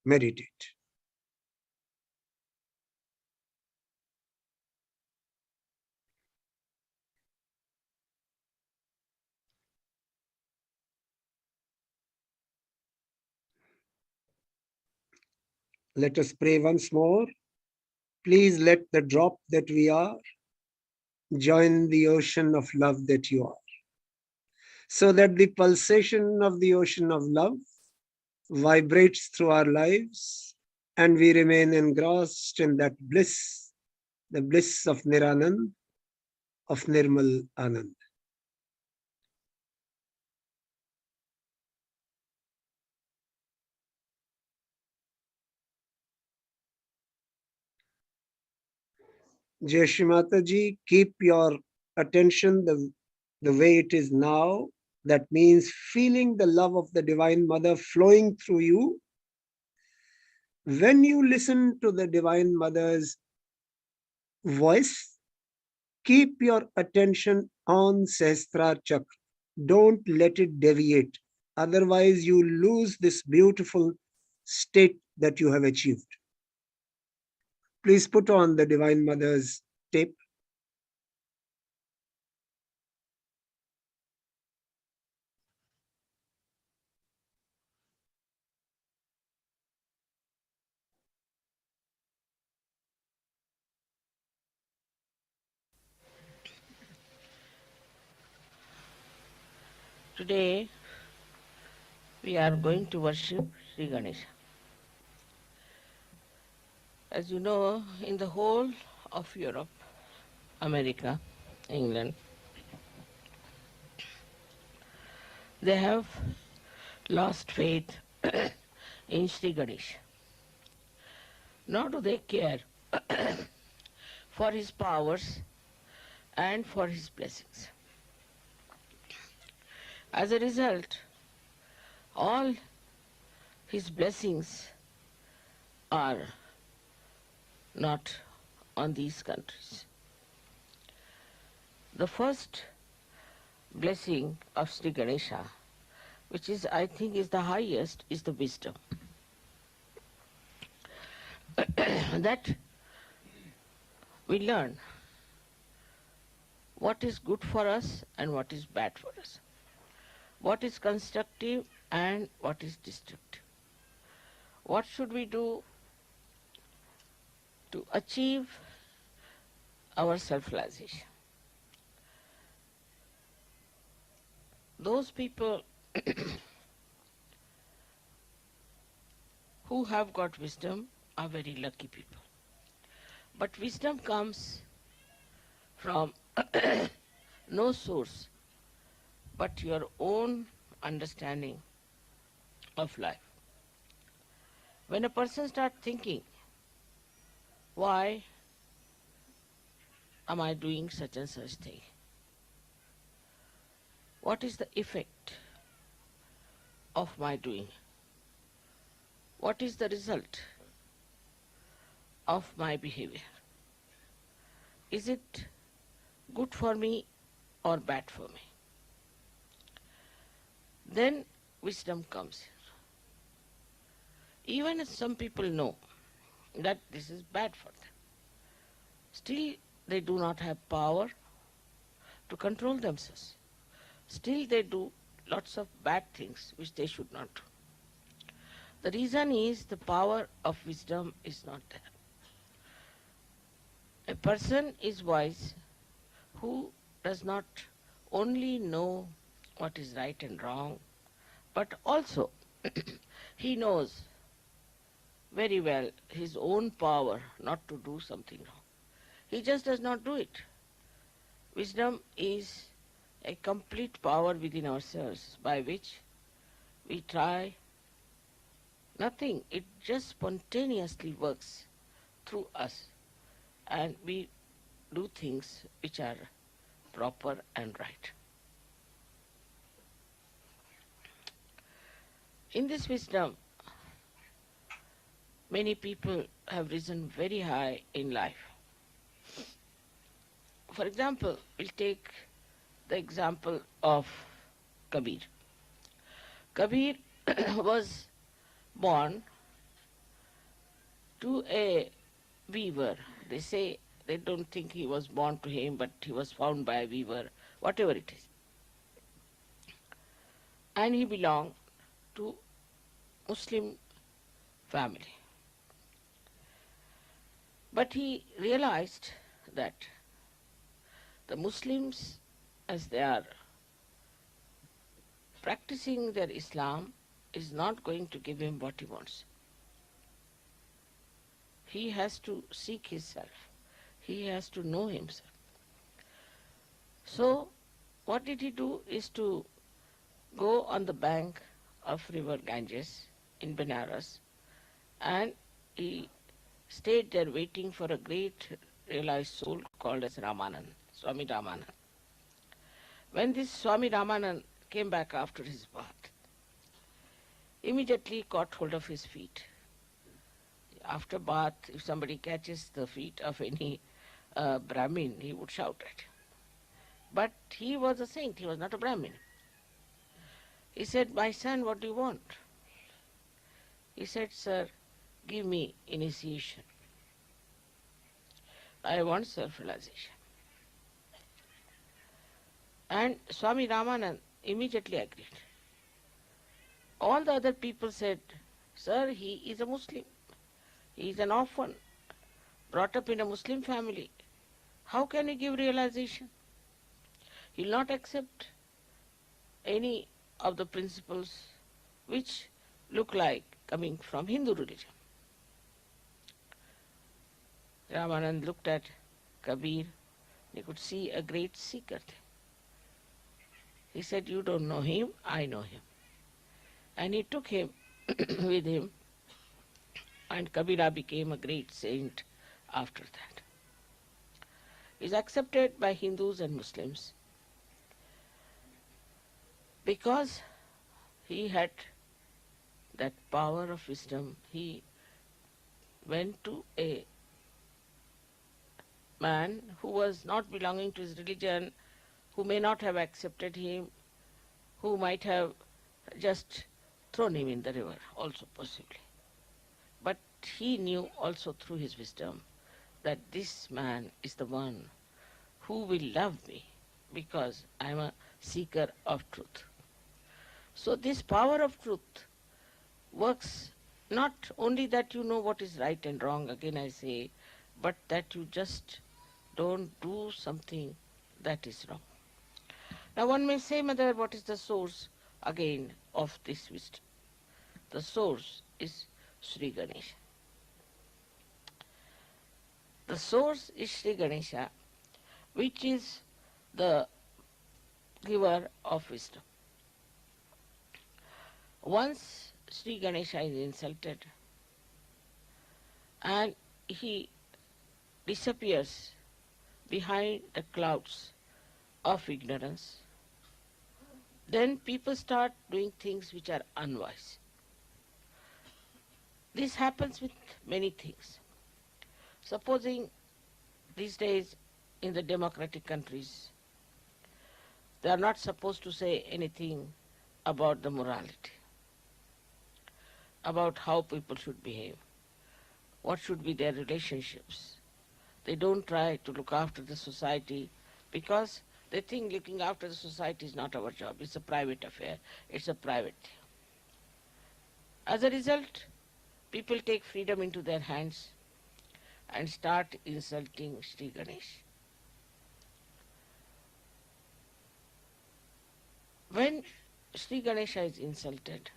meditate. Let us pray once more. Please let the drop that we are join the ocean of love that you are, so that the pulsation of the ocean of love vibrates through our lives and we remain engrossed in that bliss, the bliss of Niranand, of Nirmal Anand. Jai Shri Mataji, keep your attention the way it is now. That means feeling the love of the Divine Mother flowing through you. When you listen to the Divine Mother's voice, keep your attention on Sahasrara Chakra. Don't let it deviate. Otherwise, you lose this beautiful state that you have achieved. Please put on the Divine Mother's tape. Today we are going to worship Sri Ganesha. As you know, in the whole of Europe, America, England, they have lost faith in Sri Ganesha. Nor do they care for his powers and for his blessings. As a result, all his blessings are not on these countries. The first blessing of Sri Ganesha, which is, I think, is the highest, is the wisdom. That we learn what is good for us and what is bad for us, what is constructive and what is destructive. What should we do to achieve our self-realization? Those people who have got wisdom are very lucky people. But wisdom comes from no source but your own understanding of life. When a person starts thinking, why am I doing such and such thing? What is the effect of my doing? What is the result of my behavior? Is it good for me or bad for me? Then wisdom comes. Even if some people know that this is bad for them, still they do not have power to control themselves. Still they do lots of bad things which they should not do. The reason is the power of wisdom is not there. A person is wise who does not only know what is right and wrong, but also he knows very well his own power not to do something wrong. He just does not do it. Wisdom is a complete power within ourselves by which we try nothing. It just spontaneously works through us and we do things which are proper and right. In this wisdom, many people have risen very high in life. For example, we'll take the example of Kabir. Kabir was born to a weaver. They say they don't think he was born to him, but he was found by a weaver, whatever it is. And he belonged to Muslim family. But he realized that the Muslims, as they are practicing their Islam, is not going to give him what he wants. He has to seek himself. He has to know himself. So what did he do is to go on the bank of river Ganges in Benares, and he stayed there waiting for a great realized soul called as Ramanand, Swami Ramanand. When this Swami Ramanand came back after his bath, immediately caught hold of his feet. After bath, if somebody catches the feet of any Brahmin, he would shout at him. But he was a saint, he was not a Brahmin. He said, "My son, what do you want?" He said, "Sir, give me initiation. I want self-realization." And Swami Ramanand immediately agreed. All the other people said, "Sir, he is a Muslim. He is an orphan, brought up in a Muslim family. How can he give realization? He will not accept any of the principles which look like coming from Hindu religion." Ramanand looked at Kabir. He could see a great seeker there. He said, "You don't know him, I know him." And he took him with him, and Kabira became a great saint after that. He is accepted by Hindus and Muslims because he had that power of wisdom. He went to a man who was not belonging to his religion, who may not have accepted him, who might have just thrown him in the river also possibly. But he knew also through his wisdom that this man is the one who will love me because I am a seeker of truth. So this power of truth works not only that you know what is right and wrong, again I say, but that you just don't do something that is wrong. Now one may say, Mother, what is the source again of this wisdom? The source is Sri Ganesha. The source is Sri Ganesha, which is the giver of wisdom. Once Sri Ganesha is insulted and he disappears behind the clouds of ignorance, then people start doing things which are unwise. This happens with many things. Supposing these days in the democratic countries, they are not supposed to say anything about the morality, about how people should behave, what should be their relationships. They don't try to look after the society because they think looking after the society is not our job. It's a private affair. It's a private thing. As a result, people take freedom into their hands and start insulting Sri Ganesh. When Sri Ganesha is insulted,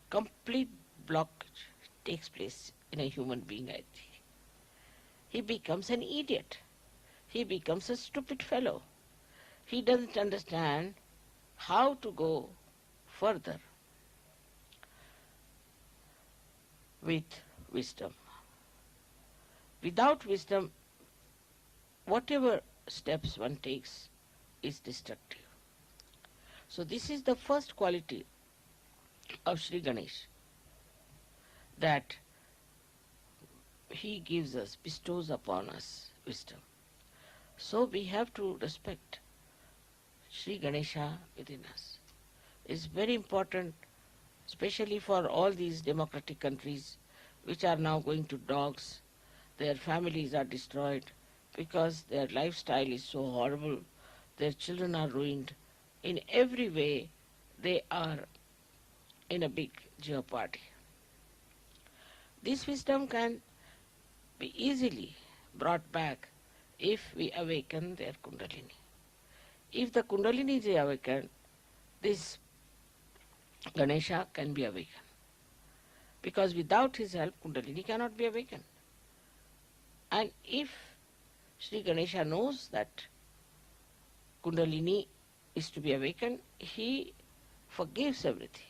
complete blockage takes place in a human being, I think. He becomes an idiot. He becomes a stupid fellow. He doesn't understand how to go further with wisdom. Without wisdom, whatever steps one takes is destructive. So this is the first quality of Sri Ganesh, that he gives us, bestows upon us wisdom. So we have to respect Sri Ganesha within us. It's very important, especially for all these democratic countries which are now going to dogs. Their families are destroyed because their lifestyle is so horrible. Their children are ruined. In every way, they are in a big jeopardy. This wisdom can be easily brought back if we awaken their Kundalini. If the Kundalini is awakened, this Ganesha can be awakened. Because without his help, Kundalini cannot be awakened. And if Sri Ganesha knows that Kundalini is to be awakened, he forgives everything,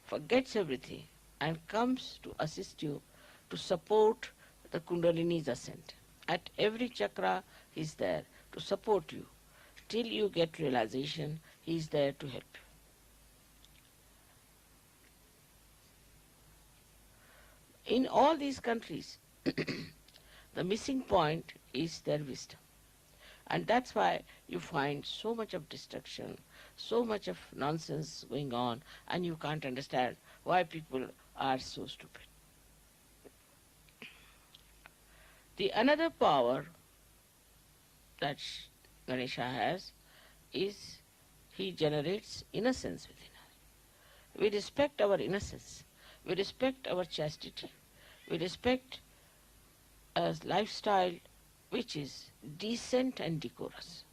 forgets everything, and comes to assist you to support the Kundalini's ascent. At every chakra, he is there to support you. Till you get realization, he is there to help you. In all these countries, the missing point is their wisdom. And that's why you find so much of destruction, so much of nonsense going on, and you can't understand why people are so stupid. The another power that Ganesha has is he generates innocence within us. We respect our innocence. We respect our chastity. We respect a lifestyle which is decent and decorous.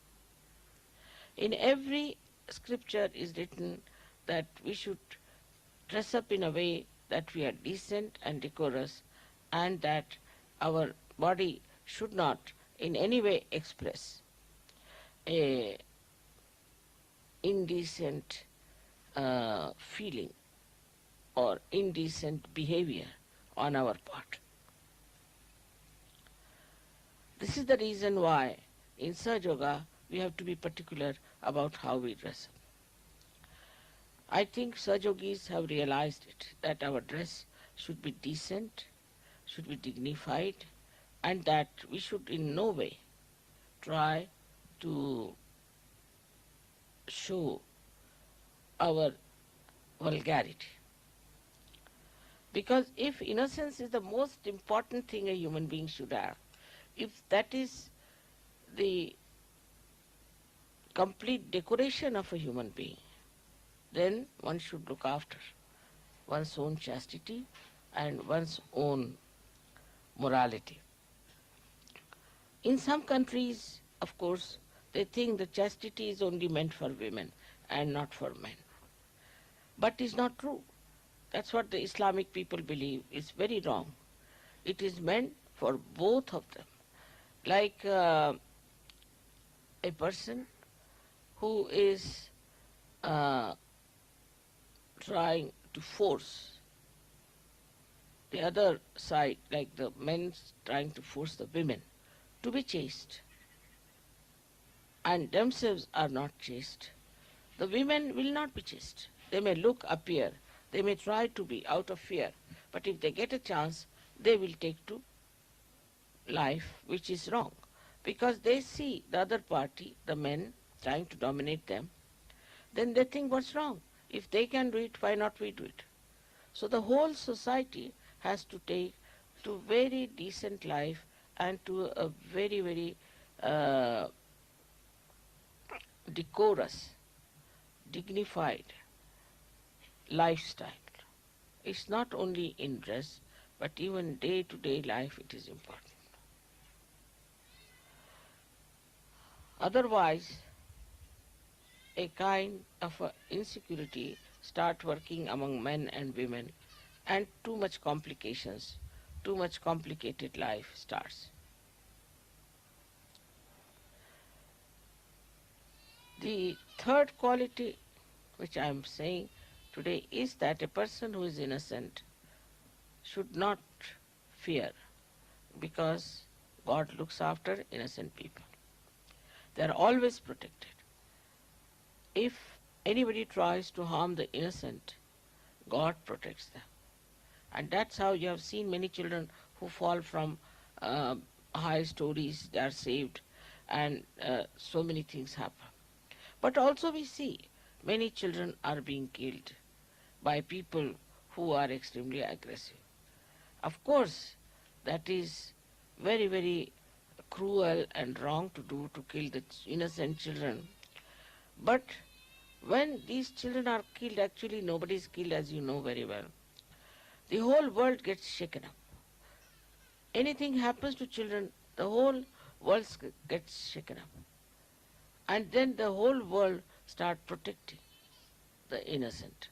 In every scripture is written that we should dress up in a way that we are decent and decorous, and that our body should not in any way express a indecent feeling or indecent behavior on our part. This is the reason why in Sahaja Yoga we have to be particular about how we dress up. I think Sahaja Yogis have realized it, that our dress should be decent, should be dignified, and that we should in no way try to show our vulgarity. Because if innocence is the most important thing a human being should have, if that is the complete decoration of a human being, then one should look after one's own chastity and one's own morality. In some countries, of course, they think the chastity is only meant for women and not for men. But it's not true. That's what the Islamic people believe. It's very wrong. It is meant for both of them. Like a person who is trying to force the other side, like the men trying to force the women to be chaste, and themselves are not chaste, the women will not be chaste. They may appear, they may try to be out of fear, but if they get a chance, they will take to life which is wrong, because they see the other party, the men, trying to dominate them. Then they think, what's wrong? If they can do it, why not we do it? So the whole society has to take to very decent life and to a very, very decorous, dignified lifestyle. It's not only in dress, but even day-to-day life it is important. Otherwise, a kind of insecurity start working among men and women, and too much complications, too much complicated life starts. The third quality which I am saying today is that a person who is innocent should not fear, because God looks after innocent people. They are always protected. If anybody tries to harm the innocent, God protects them. And that's how you have seen many children who fall from high stories, they are saved, and so many things happen. But also we see many children are being killed by people who are extremely aggressive. Of course, that is very, very cruel and wrong to do, to kill the innocent children. But when these children are killed, actually nobody is killed, as you know very well. The whole world gets shaken up. Anything happens to children, the whole world gets shaken up. And then the whole world start protecting the innocent.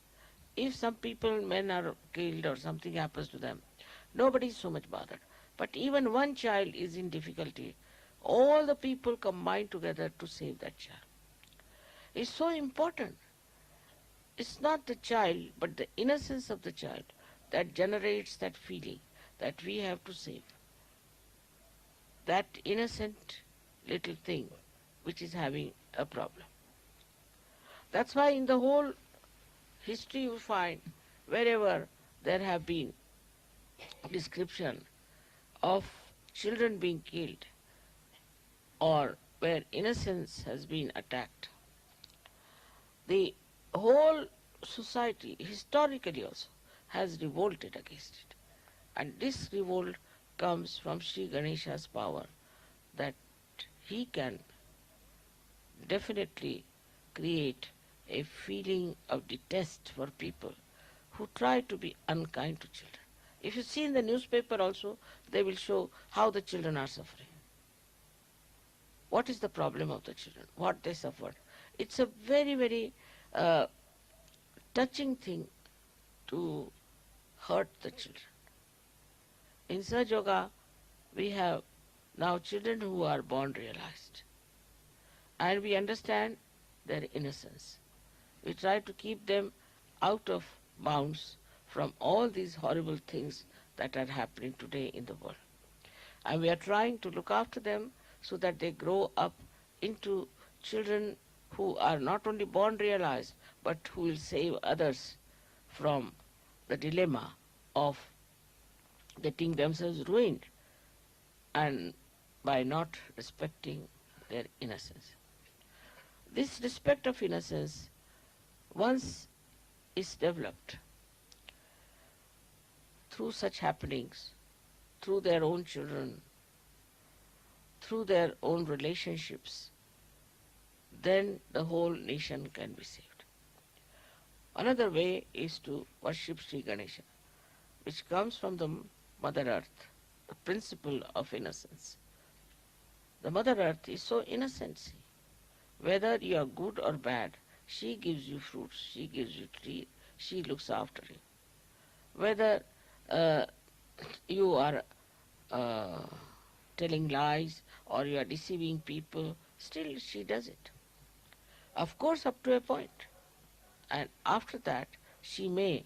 If some people, men are killed or something happens to them, nobody is so much bothered. But even one child is in difficulty, all the people combine together to save that child. It's so important. It's not the child, but the innocence of the child that generates that feeling that we have to save that innocent little thing which is having a problem. That's why in the whole history you find, wherever there have been description of children being killed or where innocence has been attacked, the whole society historically also has revolted against it. And this revolt comes from Sri Ganesha's power, that he can definitely create a feeling of detest for people who try to be unkind to children. If you see in the newspaper also, they will show how the children are suffering. What is the problem of the children? What they suffered? It's a very, very touching thing to hurt the children. In Sahaja Yoga, we have now children who are born realized, and we understand their innocence. We try to keep them out of bounds from all these horrible things that are happening today in the world. And we are trying to look after them so that they grow up into children who are not only born realized, but who will save others from the dilemma of getting themselves ruined and by not respecting their innocence. This respect of innocence, once is developed through such happenings, through their own children, through their own relationships, then the whole nation can be saved. Another way is to worship Sri Ganesha, which comes from the Mother Earth, the principle of innocence. The Mother Earth is so innocent. See. Whether you are good or bad, she gives you fruits, she gives you trees, she looks after you. Whether you are telling lies or you are deceiving people, still she does it. Of course, up to a point. And after that, she may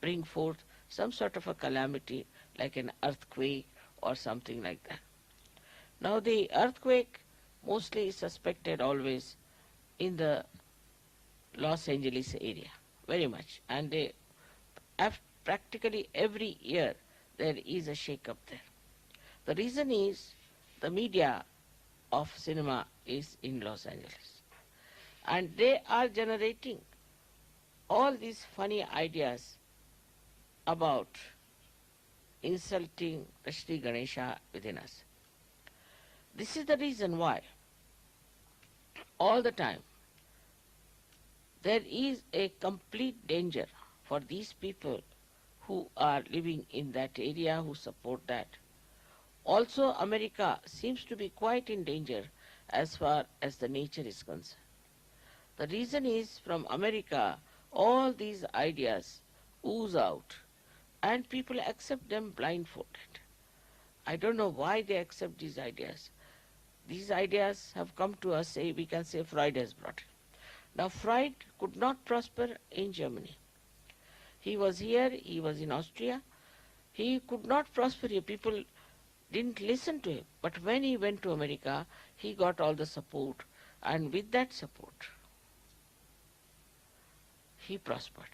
bring forth some sort of a calamity like an earthquake or something like that. Now the earthquake mostly is suspected always in the Los Angeles area, very much, and practically every year there is a shake-up there. The reason is the media of cinema is in Los Angeles, and they are generating all these funny ideas about insulting the Sri Ganesha within us. This is the reason why all the time there is a complete danger for these people who are living in that area, who support that. Also, America seems to be quite in danger as far as the nature is concerned. The reason is from America, all these ideas ooze out and people accept them blindfolded. I don't know why they accept these ideas. These ideas have come to us, we can say Freud has brought it. Now Freud could not prosper in Germany. He was here, he was in Austria. He could not prosper here. People didn't listen to him. But when he went to America, he got all the support. And with that support, he prospered.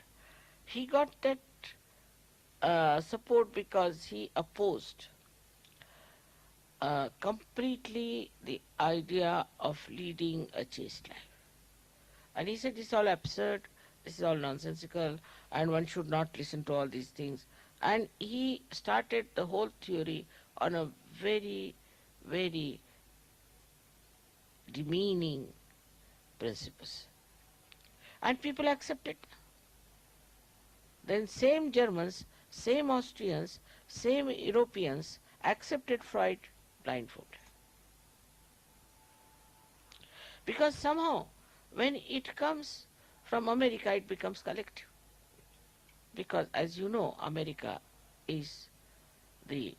He got that support because he opposed completely the idea of leading a chaste life. And he said, this is all absurd, this is all nonsensical, and one should not listen to all these things. And he started the whole theory on a very, very demeaning principles. And people accepted. Then same Germans, same Austrians, same Europeans accepted Freud blindfolded. Because somehow when it comes from America, it becomes collective. Because as you know, America is the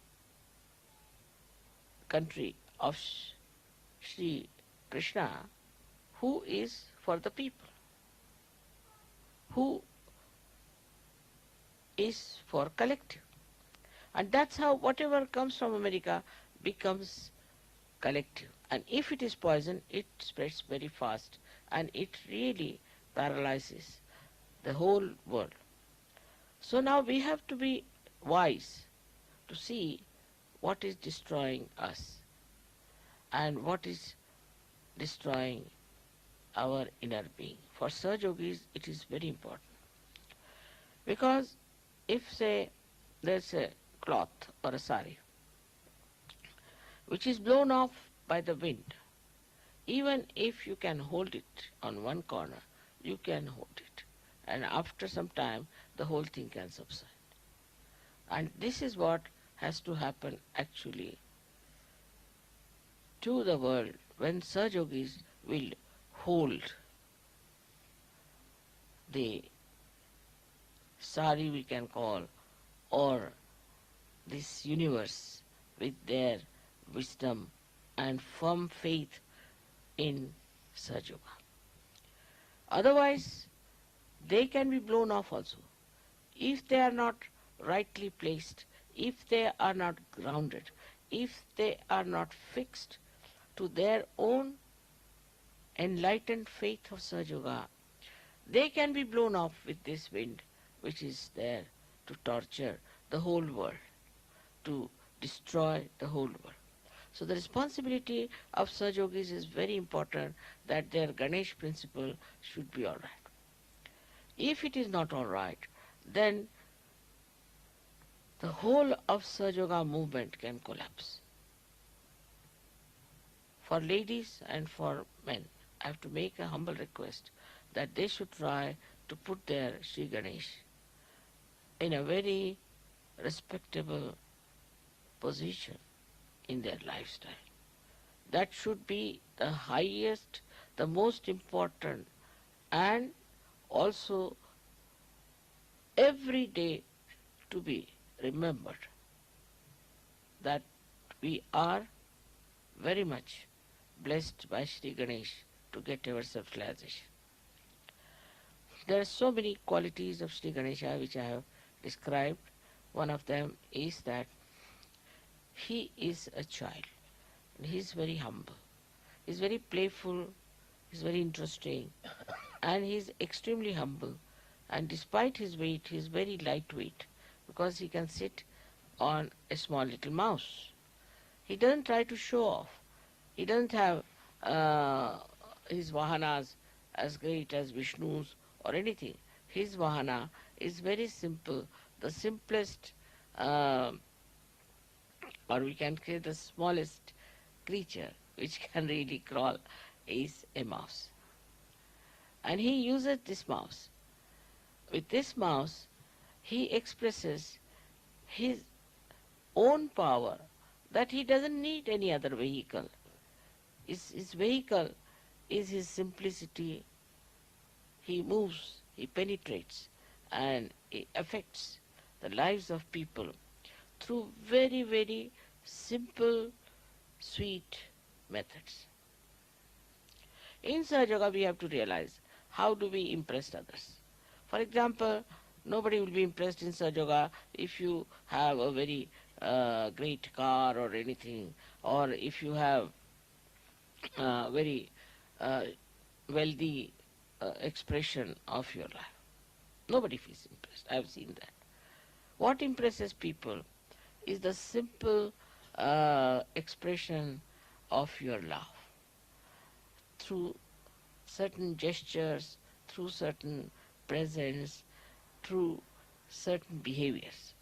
country of Sri Krishna, who is for the people, who is for collective. And that's how whatever comes from America becomes collective. And if it is poison, it spreads very fast and it really paralyzes the whole world. So now we have to be wise to see what is destroying us and what is destroying our inner being. For Sahaja Yogis, it is very important. Because if, say, there's a cloth or a sari which is blown off by the wind, even if you can hold it on one corner, you can hold it. And after some time, the whole thing can subside. And this is what has to happen actually to the world when Sahaja Yogis will hold the sari, we can call, or this universe with their wisdom and firm faith in Sahaja Yoga. Otherwise, they can be blown off also. If they are not rightly placed, if they are not grounded, if they are not fixed to their own enlightened faith of Sahaja Yoga, they can be blown off with this wind which is there to torture the whole world, to destroy the whole world. So the responsibility of Sahaja Yogis is very important, that their Ganesh principle should be all right. If it is not all right, then the whole of Sahaja Yoga movement can collapse. For ladies and for men, I have to make a humble request that they should try to put their Sri Ganesh in a very respectable position in their lifestyle. That should be the highest, the most important, and also every day to be remembered that we are very much blessed by Sri Ganesh to get our self-realization. There are so many qualities of Sri Ganesha which I have described, One of them is that he is a child. He is very humble. He is very playful. He is very interesting. And he is extremely humble. And despite his weight, he is very lightweight because he can sit on a small little mouse. He doesn't try to show off. He doesn't have his vahanas as great as Vishnu's or anything. His vahana is very simple, the simplest, or we can say the smallest creature which can really crawl is a mouse. And he uses this mouse. With this mouse, he expresses his own power, that he doesn't need any other vehicle. His vehicle is his simplicity. He moves, he penetrates, and he affects the lives of people through very, very simple, sweet methods. In Sahaja Yoga, we have to realize how do we impress others. For example, nobody will be impressed in Sahaja Yoga if you have a very great car or anything, or if you have very wealthy expression of your life. Nobody feels impressed. I have seen that. What impresses people is the simple expression of your love through certain gestures, through certain presence, through certain behaviors.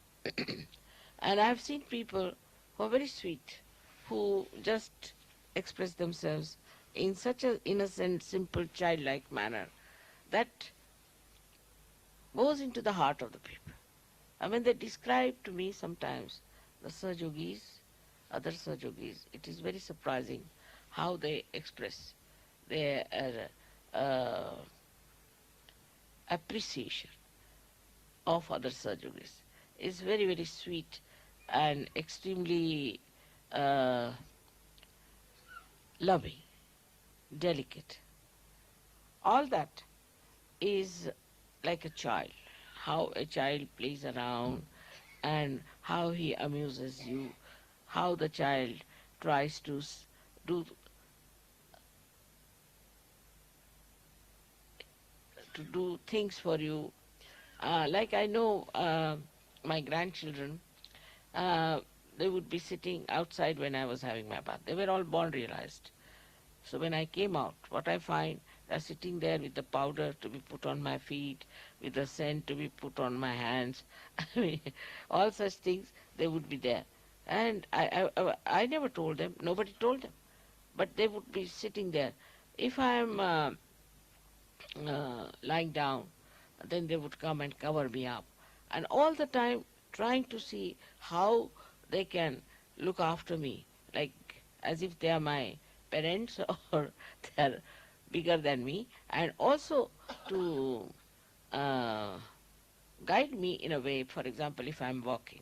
And I have seen people who are very sweet, who just express themselves in such an innocent, simple, childlike manner that goes into the heart of the people. And when they describe to me sometimes the Sahajis, other Sahajis, it is very surprising how they express their appreciation of other Sahajis. It's very, very sweet and extremely loving, delicate. All that is like a child, how a child plays around and how he amuses you, how the child tries to do things for you. Like I know my grandchildren, they would be sitting outside when I was having my bath. They were all born realized. So when I came out, what I find, they're sitting there with the powder to be put on my feet, with the scent to be put on my hands. All such things, they would be there. And I never told them, nobody told them. But they would be sitting there. If I am lying down, then they would come and cover me up. And all the time trying to see how they can look after me, like as if they are my parents or they are bigger than me, and also to guide me in a way. For example, if I am walking,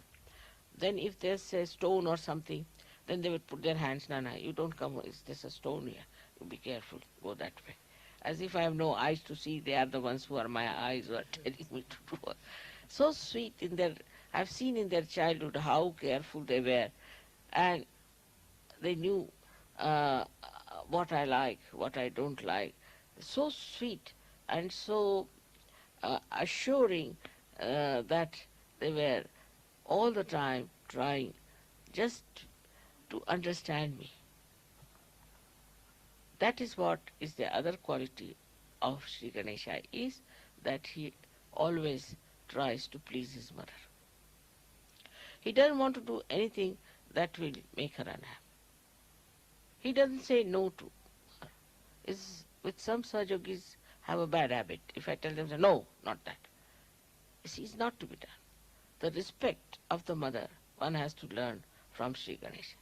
then if there's a stone or something, then they would put their hands, Nana, you don't come, there's a stone here, you be careful, go that way. As if I have no eyes to see, they are the ones who are my eyes who are telling me to do. So sweet in their, I've seen in their childhood how careful they were, and they knew what I like, what I don't like. So sweet and so assuring that they were all the time trying just to understand me. That is what is the other quality of Sri Ganesha, is that he always tries to please his mother. He doesn't want to do anything that will make her unhappy. He doesn't say no to her. With some Sahajogis have a bad habit. If I tell them, no, not that. This is not to be done. The respect of the mother one has to learn from Sri Ganesha.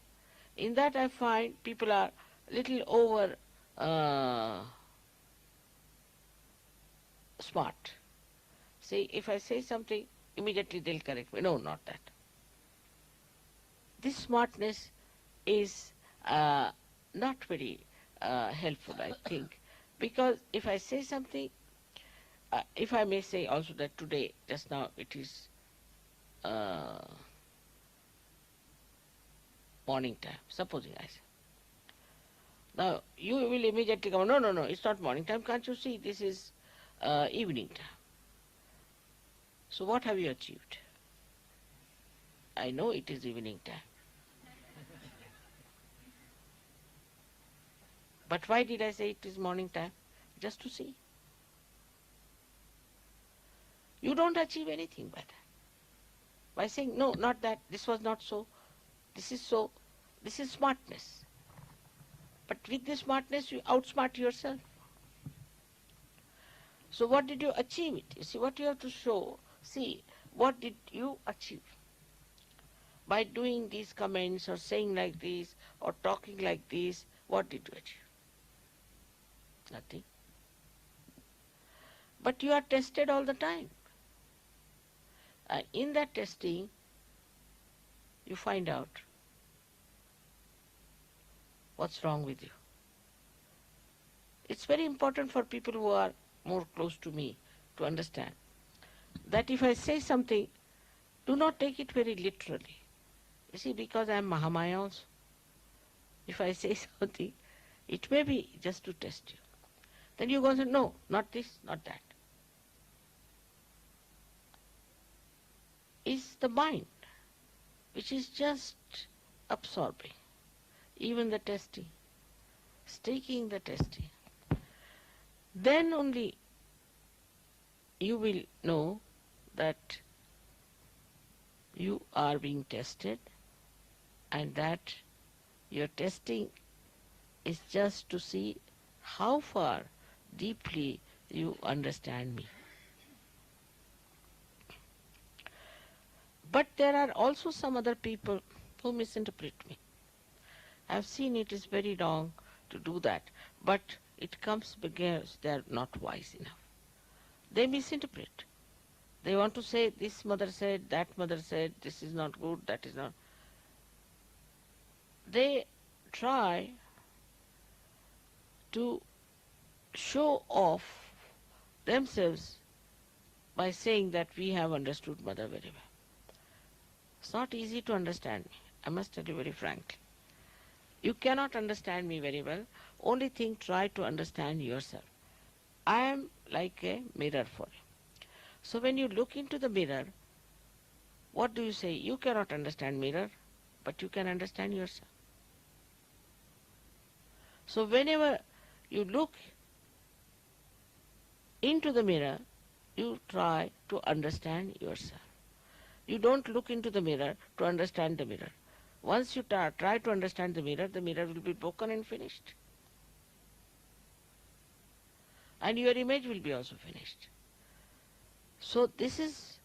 In that I find people are a little over smart. See, if I say something, immediately they'll correct me. No, not that. This smartness is not very helpful, I think, because if I say something, if I may say also that today, just now, it is uh, morning time, supposing I say. Now, you will immediately come, no, no, no, it's not morning time, can't you see, this is evening time. So what have you achieved? I know it is evening time. But why did I say it is morning time? Just to see. You don't achieve anything by that. By saying, no, not that, this was not so, this is so, this is smartness. But with this smartness, you outsmart yourself. So what did you achieve it? You see, what you have to show, see, what did you achieve? By doing these comments or saying like this or talking like this, what did you achieve? Nothing. But you are tested all the time. And in that testing, you find out what's wrong with you. It's very important for people who are more close to me to understand that if I say something, do not take it very literally. You see, because I am Mahamaya also. If I say something, it may be just to test you. Then you go and say, no, not this, not that. It's the mind which is just absorbing, even the testing, taking the testing. Then only you will know that you are being tested and that your testing is just to see how far deeply you understand me. But there are also some other people who misinterpret me. I have seen it is very wrong to do that, but it comes because they are not wise enough. They misinterpret. They want to say, this mother said, that mother said, this is not good, that is not. They try to show off themselves by saying that we have understood mother very well. It's not easy to understand me, I must tell you very frankly. You cannot understand me very well. Only thing, try to understand yourself. I am like a mirror for you. So when you look into the mirror, what do you say? You cannot understand mirror, but you can understand yourself. So whenever you look into the mirror, you try to understand yourself. You don't look into the mirror to understand the mirror. Once you try to understand the mirror will be broken and finished. And your image will be also finished. So this is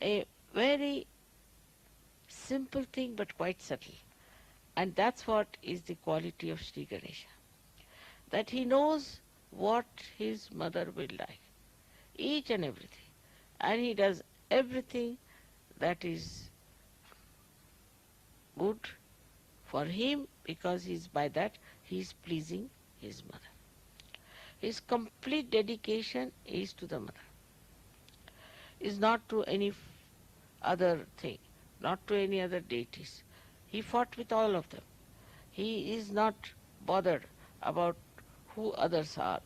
a very simple thing but quite subtle. And that's what is the quality of Sri Ganesha. That he knows what his mother will like. Each and everything. And he does everything that is good for him, because by that he is pleasing his mother. His complete dedication is to the mother, is not to any other thing, not to any other deities. He fought with all of them. He is not bothered about who others are.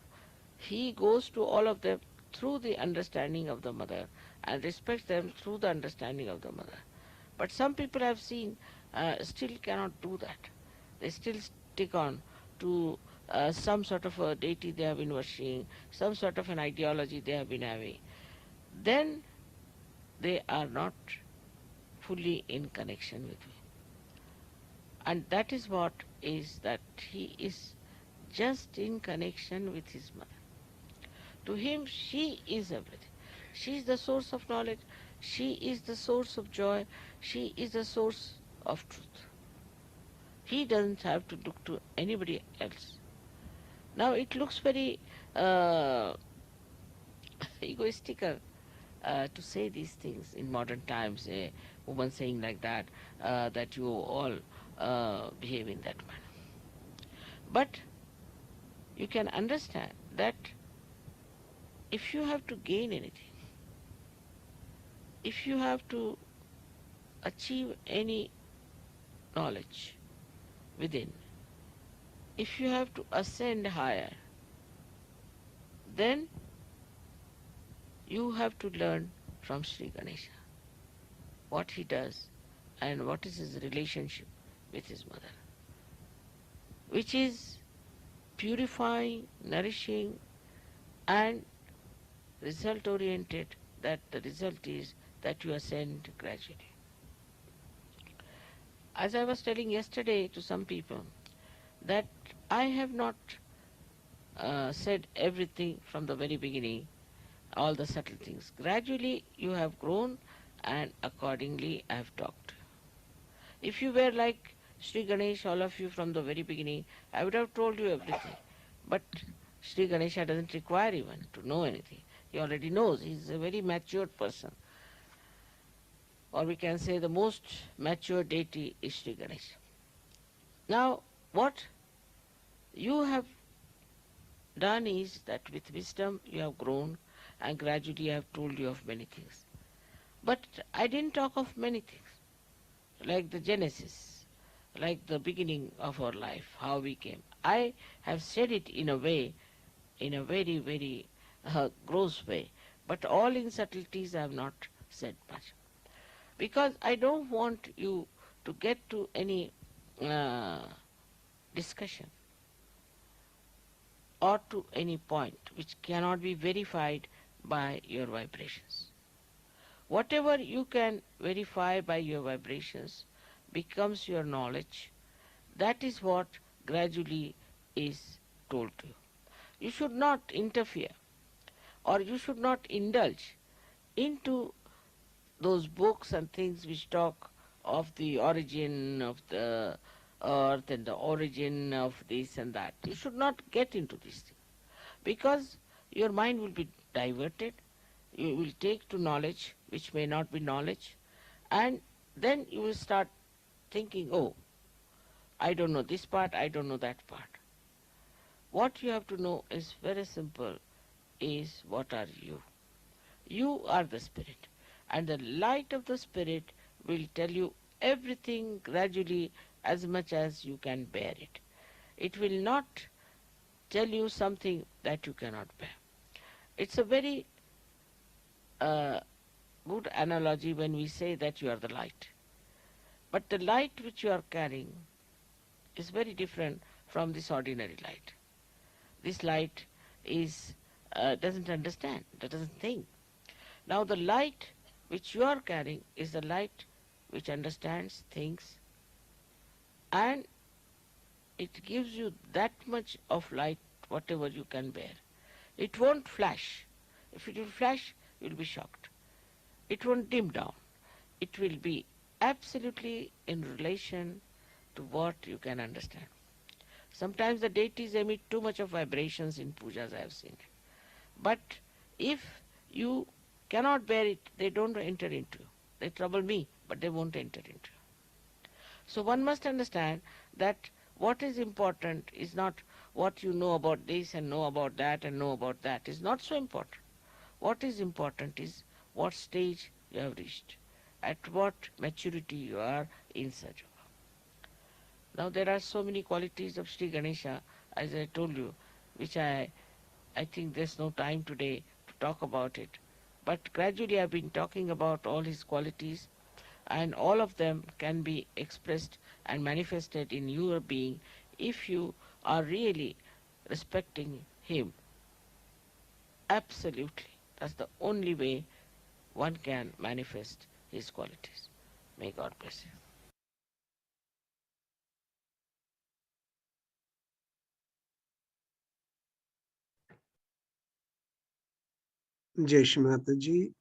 He goes to all of them through the understanding of the mother and respects them through the understanding of the mother. But some people I've seen still cannot do that. They still stick on to some sort of a deity they have been worshipping, some sort of an ideology they have been having. Then they are not fully in connection with me. And that is what is that he is just in connection with his mother. To him, she is everything. She is the source of knowledge. She is the source of joy. She is the source of truth. He doesn't have to look to anybody else. Now it looks very egoistical to say these things in modern times, a woman saying like that, that you all behave in that manner. But you can understand that if you have to gain anything, if you have to achieve any knowledge within, if you have to ascend higher, then you have to learn from Sri Ganesha what he does and what is his relationship with his mother, which is purifying, nourishing, and result oriented, that the result is that you ascend gradually. As I was telling yesterday to some people, that I have not said everything from the very beginning, all the subtle things. Gradually you have grown, and accordingly I have talked. If you were like Sri Ganesh, all of you from the very beginning, I would have told you everything. But Sri Ganesha doesn't require even to know anything. He already knows. He's a very matured person. Or we can say the most mature deity is Sri Ganesha. Now, what you have done is that with wisdom you have grown, and gradually I have told you of many things. But I didn't talk of many things, like the genesis, like the beginning of our life, how we came. I have said it in a way, in a very, very gross way, but all in subtleties I have not said much. Because I don't want you to get to any uh, discussion or to any point which cannot be verified by your vibrations. Whatever you can verify by your vibrations becomes your knowledge. That is what gradually is told to you. You should not interfere, or you should not indulge into those books and things which talk of the origin of the earth and the origin of this and that. You should not get into these things, because your mind will be diverted. You will take to knowledge which may not be knowledge, and then you will start thinking, oh, I don't know this part, I don't know that part. What you have to know is very simple, is what are you? You are the spirit, and the light of the spirit will tell you everything gradually as much as you can bear it. It will not tell you something that you cannot bear. It's a very good analogy when we say that you are the light. But the light which you are carrying is very different from this ordinary light. This light is doesn't understand, doesn't think. Now the light which you are carrying is the light which understands, thinks, and it gives you that much of light whatever you can bear. It won't flash. If it will flash, you will be shocked. It won't dim down. It will be absolutely in relation to what you can understand. Sometimes the deities emit too much of vibrations in pujas, I have seen it. But if you cannot bear it, they don't enter into you. They trouble me, but they won't enter into you. So one must understand that what is important is not what you know about this and know about that and know about that. Is not so important. What is important is what stage you have reached, at what maturity you are in Sahaja Yoga. Now there are so many qualities of Sri Ganesha, as I told you, which I think there's no time today to talk about it. But gradually I've been talking about all his qualities, and all of them can be expressed and manifested in your being if you are really respecting him. Absolutely. That's the only way one can manifest his qualities. May God bless you. Jai Shri Mataji.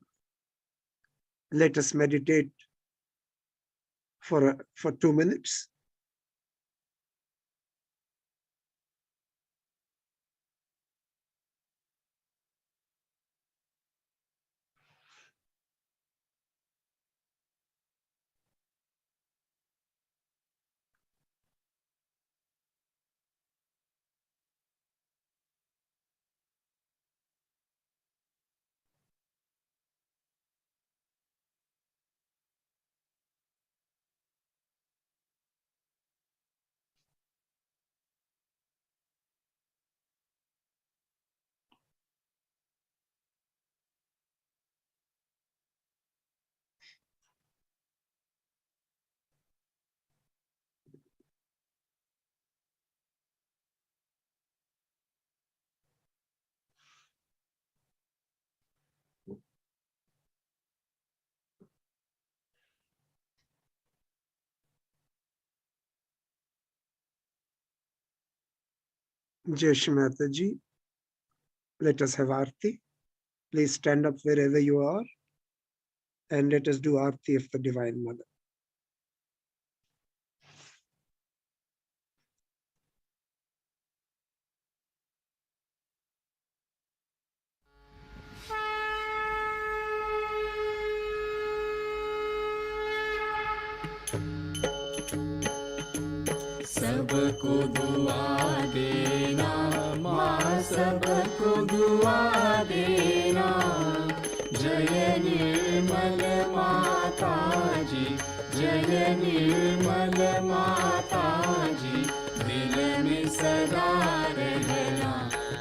Let us meditate for 2 minutes. Jai Shri Mataji. Let us have Aarti. Please stand up wherever you are and let us do Aarti of the Divine Mother. सबको दुआ देना माँ, सबको दुआ देना। जय निर्मल माता जी, जय निर्मल माता जी। दिल में सदा रहना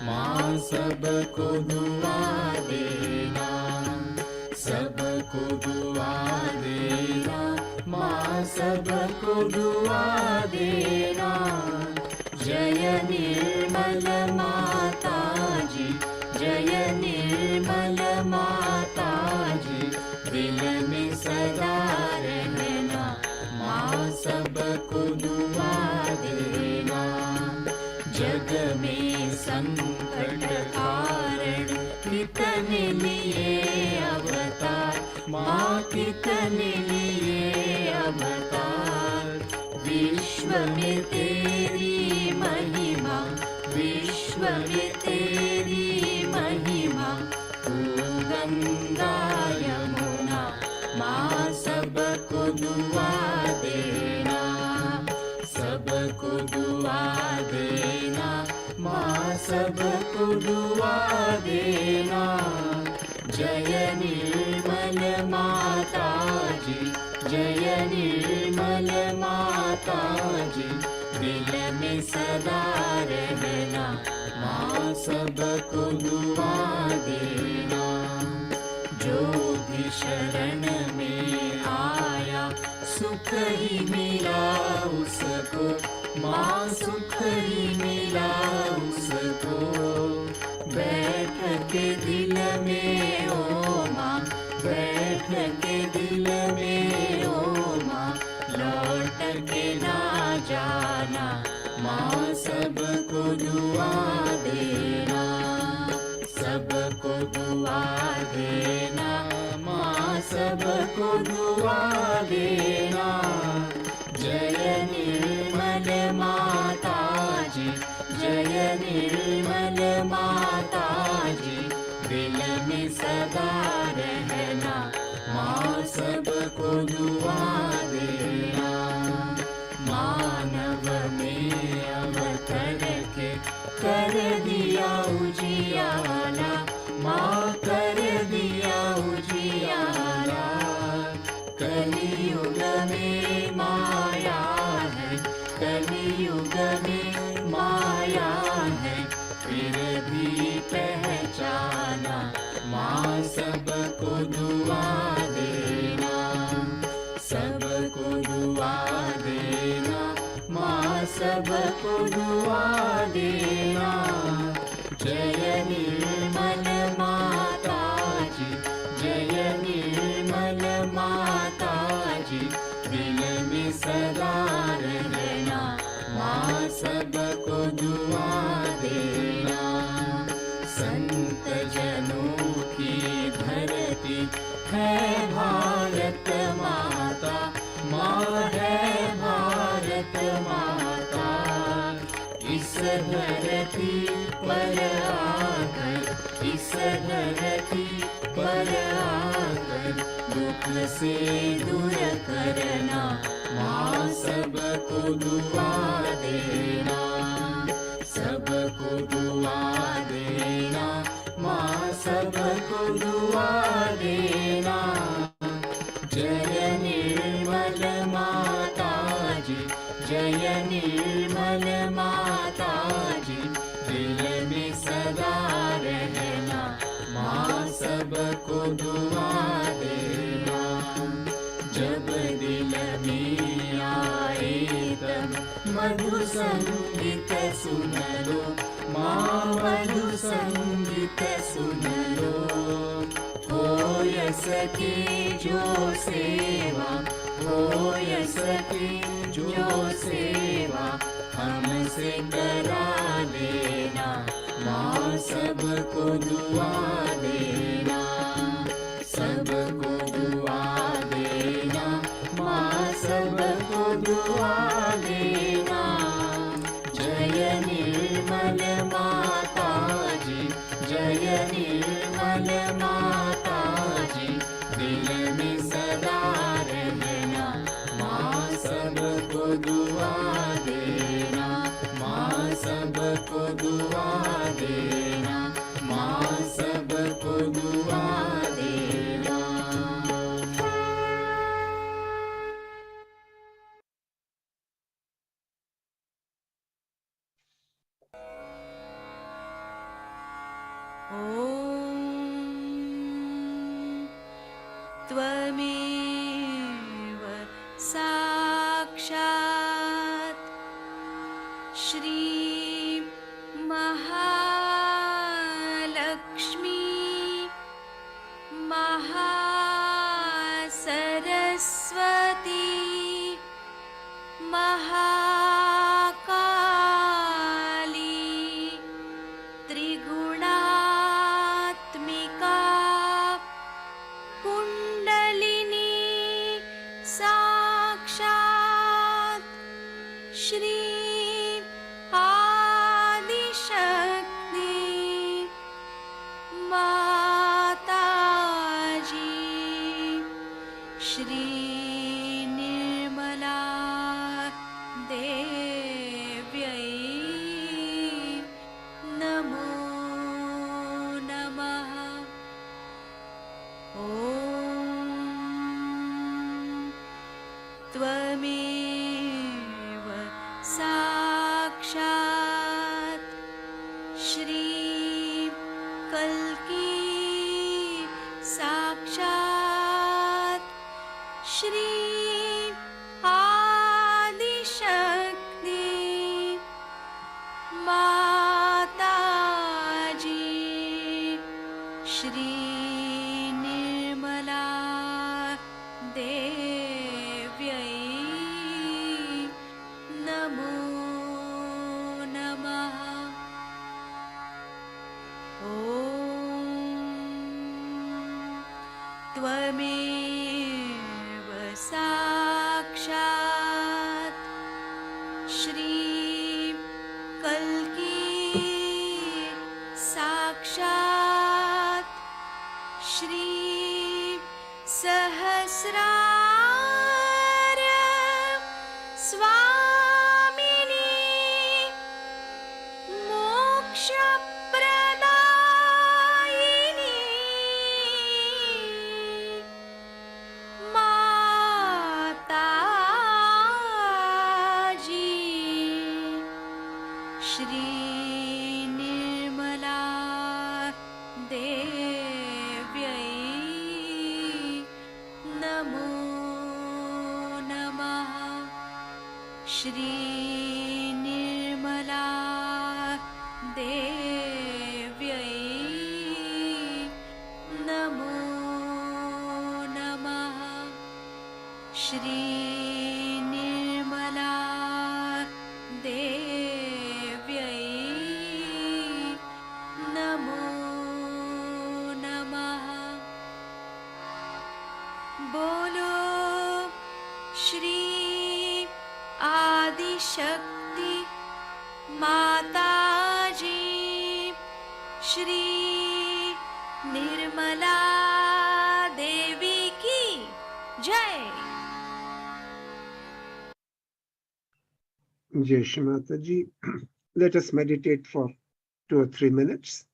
माँ, सबको दुआ देना। सबको दुआ देना माँ, सबको दुआ देना। जय निर्मल माता जी, जय निर्मल माता जी। दिल में सदा रहना माँ, सबको दुआ देना। जग में संकट कारण कितने लिए अवतार माँ, कितने लिए अवतार। विश्व में तेरी महिमा, विश्व में तेरी महिमा। तू गंगा यमुना माँ, सबको दुआ देना। सबको दुआ देना माँ, सबको दुआ देना। जय निर्मल माता जी, जय निर्मल माता जी। दिल में सदा रहना माँ, सबको दुआ देना। जो भी शरण में आया सुख ही मिला उसको माँ, सुख ही मिला उसको। बैठ के दिल में ओ माँ, बैठ के दिल में ओ माँ। लौट के ना जाना माँ, सबको दुआ देना। सबको दुआ देना माँ, सबको दुआ देना। जय निर्मल माता जी, जय निर्मल माता जी। दिल में सदा रहना माँ, सबको दुआ देना। मानव में अवतर के कर दिया उजियाला माँ, कर दिया उजियाला। कलियुग में माया है, कलियुग में माया है। फिर भी पहचाना माँ, सबको दुआ देना। सबको दुआ देना माँ, सबको दुआ देना। जय निर्मल माता जी, जय निर्मल माता जी। दिल में सदा रहना माँ, सबको दुआ देना। संत जनों की धरती है भारत माता माँ, है भारत माता। इस धरती पर आकर, इस धरती पर आकर दुख से दूर करना माँ, सबको दुआ देना। सबको दुआ देना माँ, सबको दुआ देना। जय निर्मल माता जी, जय निर्मल माता जी। दिल में सदा रहना माँ, सबको दुआ देना। जब दिल में आए तब मधु संगीत सुन लो माँ, मधु संगीत सुन लो। हो सके जो सेवा, हो सके जो सेवा। हमसे करा देना, माँ सबको दुआ देना, सबको दुआ देना, माँ सबको दुआ देना। जय निर्मल माता जी, जय निर्मल माता जी, दिल में सदा रहना, माँ सबको दुआ देना, माँ सबको दुआ देना, माँ सबको दुआ देना। त्वमेव साक्षात् श्री महालक्ष्मी महासरस्वती महाकाली त्रिगुणात्मिका कुण्डलिनी साक्षात् श्री आदिशक्ति माताजी श्री निर्मला देव्यै नमो नमः। ॐ त्वमेव साक्षात् श्री कल्की साक्षात् श्री आदिशक्ति माताजी श्री निर्मला देव्यै नमो नमः। ॐ त्वमेव साक्षात् श्री कल्की साक्षात् श्री सहस्रार स्वामिनी मोक्षप्रदायिनी माताजी श्री निर्मला देव्यै नमो नमः। श्री निर्मला देव्यै नमो नमः। श्री निर्मला देव्यै नमो नमः। बोलो श्री आदिशक्ति माताजी श्री निर्मला देवी की जय। Jai Shri Mataji. Let us meditate for 2 or 3 minutes.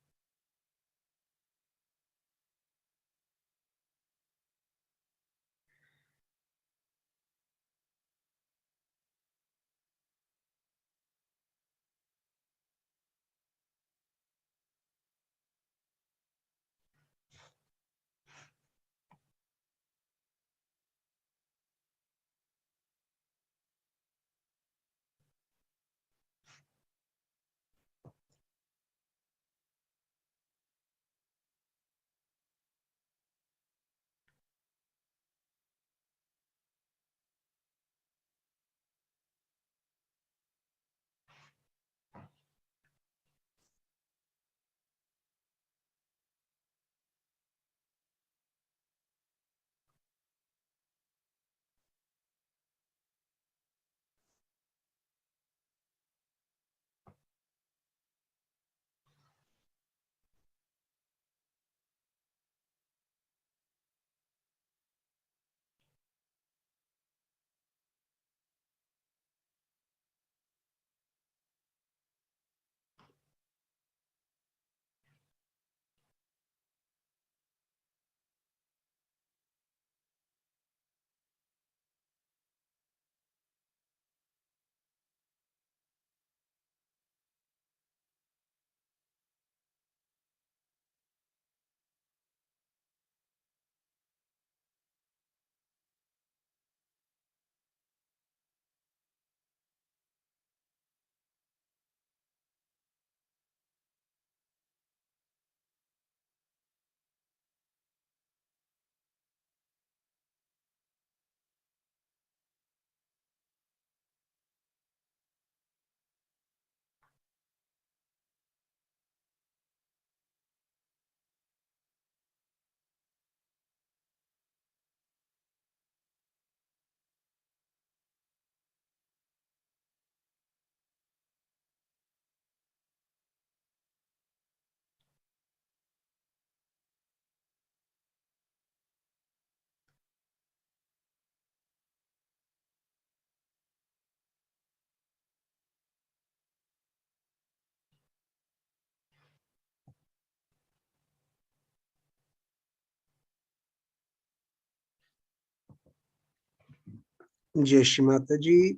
Jai Shri Mataji.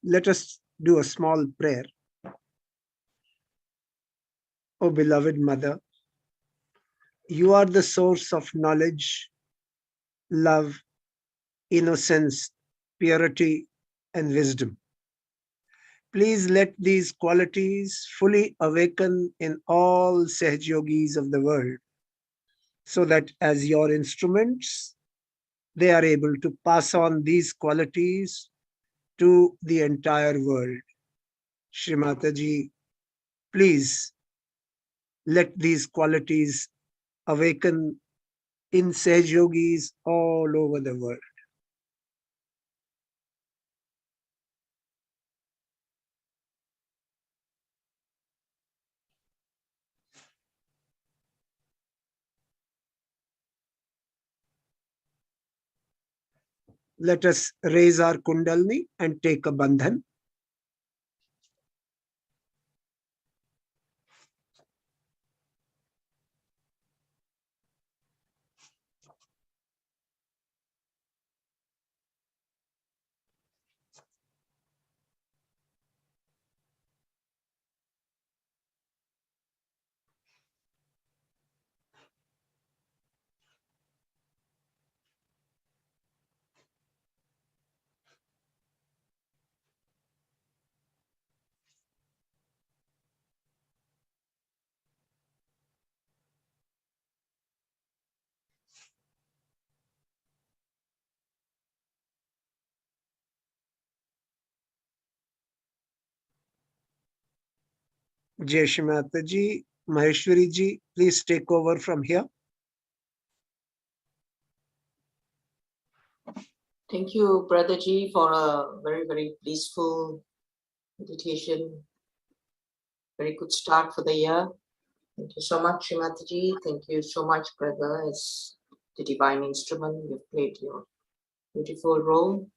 Let us do a small prayer. O beloved Mother, you are the source of knowledge, love, innocence, purity, and wisdom. Please let these qualities fully awaken in all Sahaj Yogis of the world, so that as your instruments, they are able to pass on these qualities to the entire world. Shri Mataji, please let these qualities awaken in Sahaj Yogis all over the world. Let us raise our Kundalini and take a bandhan. Jai Shri Mataji, Maheshwari ji, please take over from here. Thank you, Brother Ji, for a very, very blissful meditation. Very good start for the year. Thank you so much, Shrimati. Thank you so much, brother, as the divine instrument. You've played your beautiful role.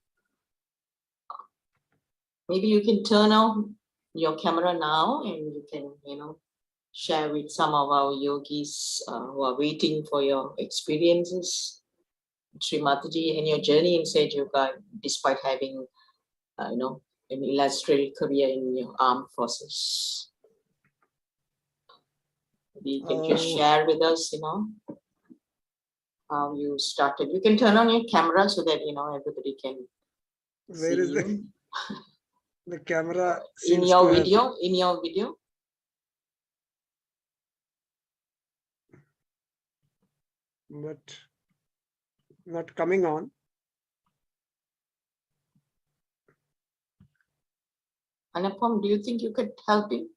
Maybe you can turn on your camera now and you can, share with some of our yogis who are waiting for your experiences, Shrimati, and your journey in Sage Yoga, despite having, an illustrious career in your armed forces. Maybe you can just share with us, how you started. You can turn on your camera so that everybody can Where see is you. the camera? In your video, in your video. But not coming on. Anupam, do you think you could help him?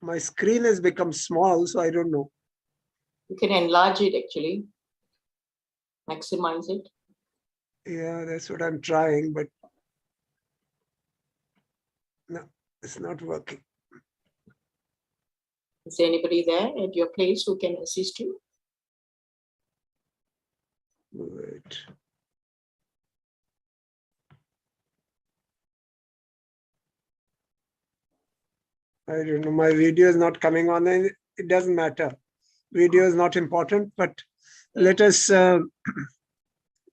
My screen has become small, so I don't know. You can enlarge it actually. Maximize it. Yeah, that's what I'm trying, but no, it's not working. Is there anybody there at your place who can assist you? Wait. I don't know. My video is not coming on, and it doesn't matter. Video is not important, but let us.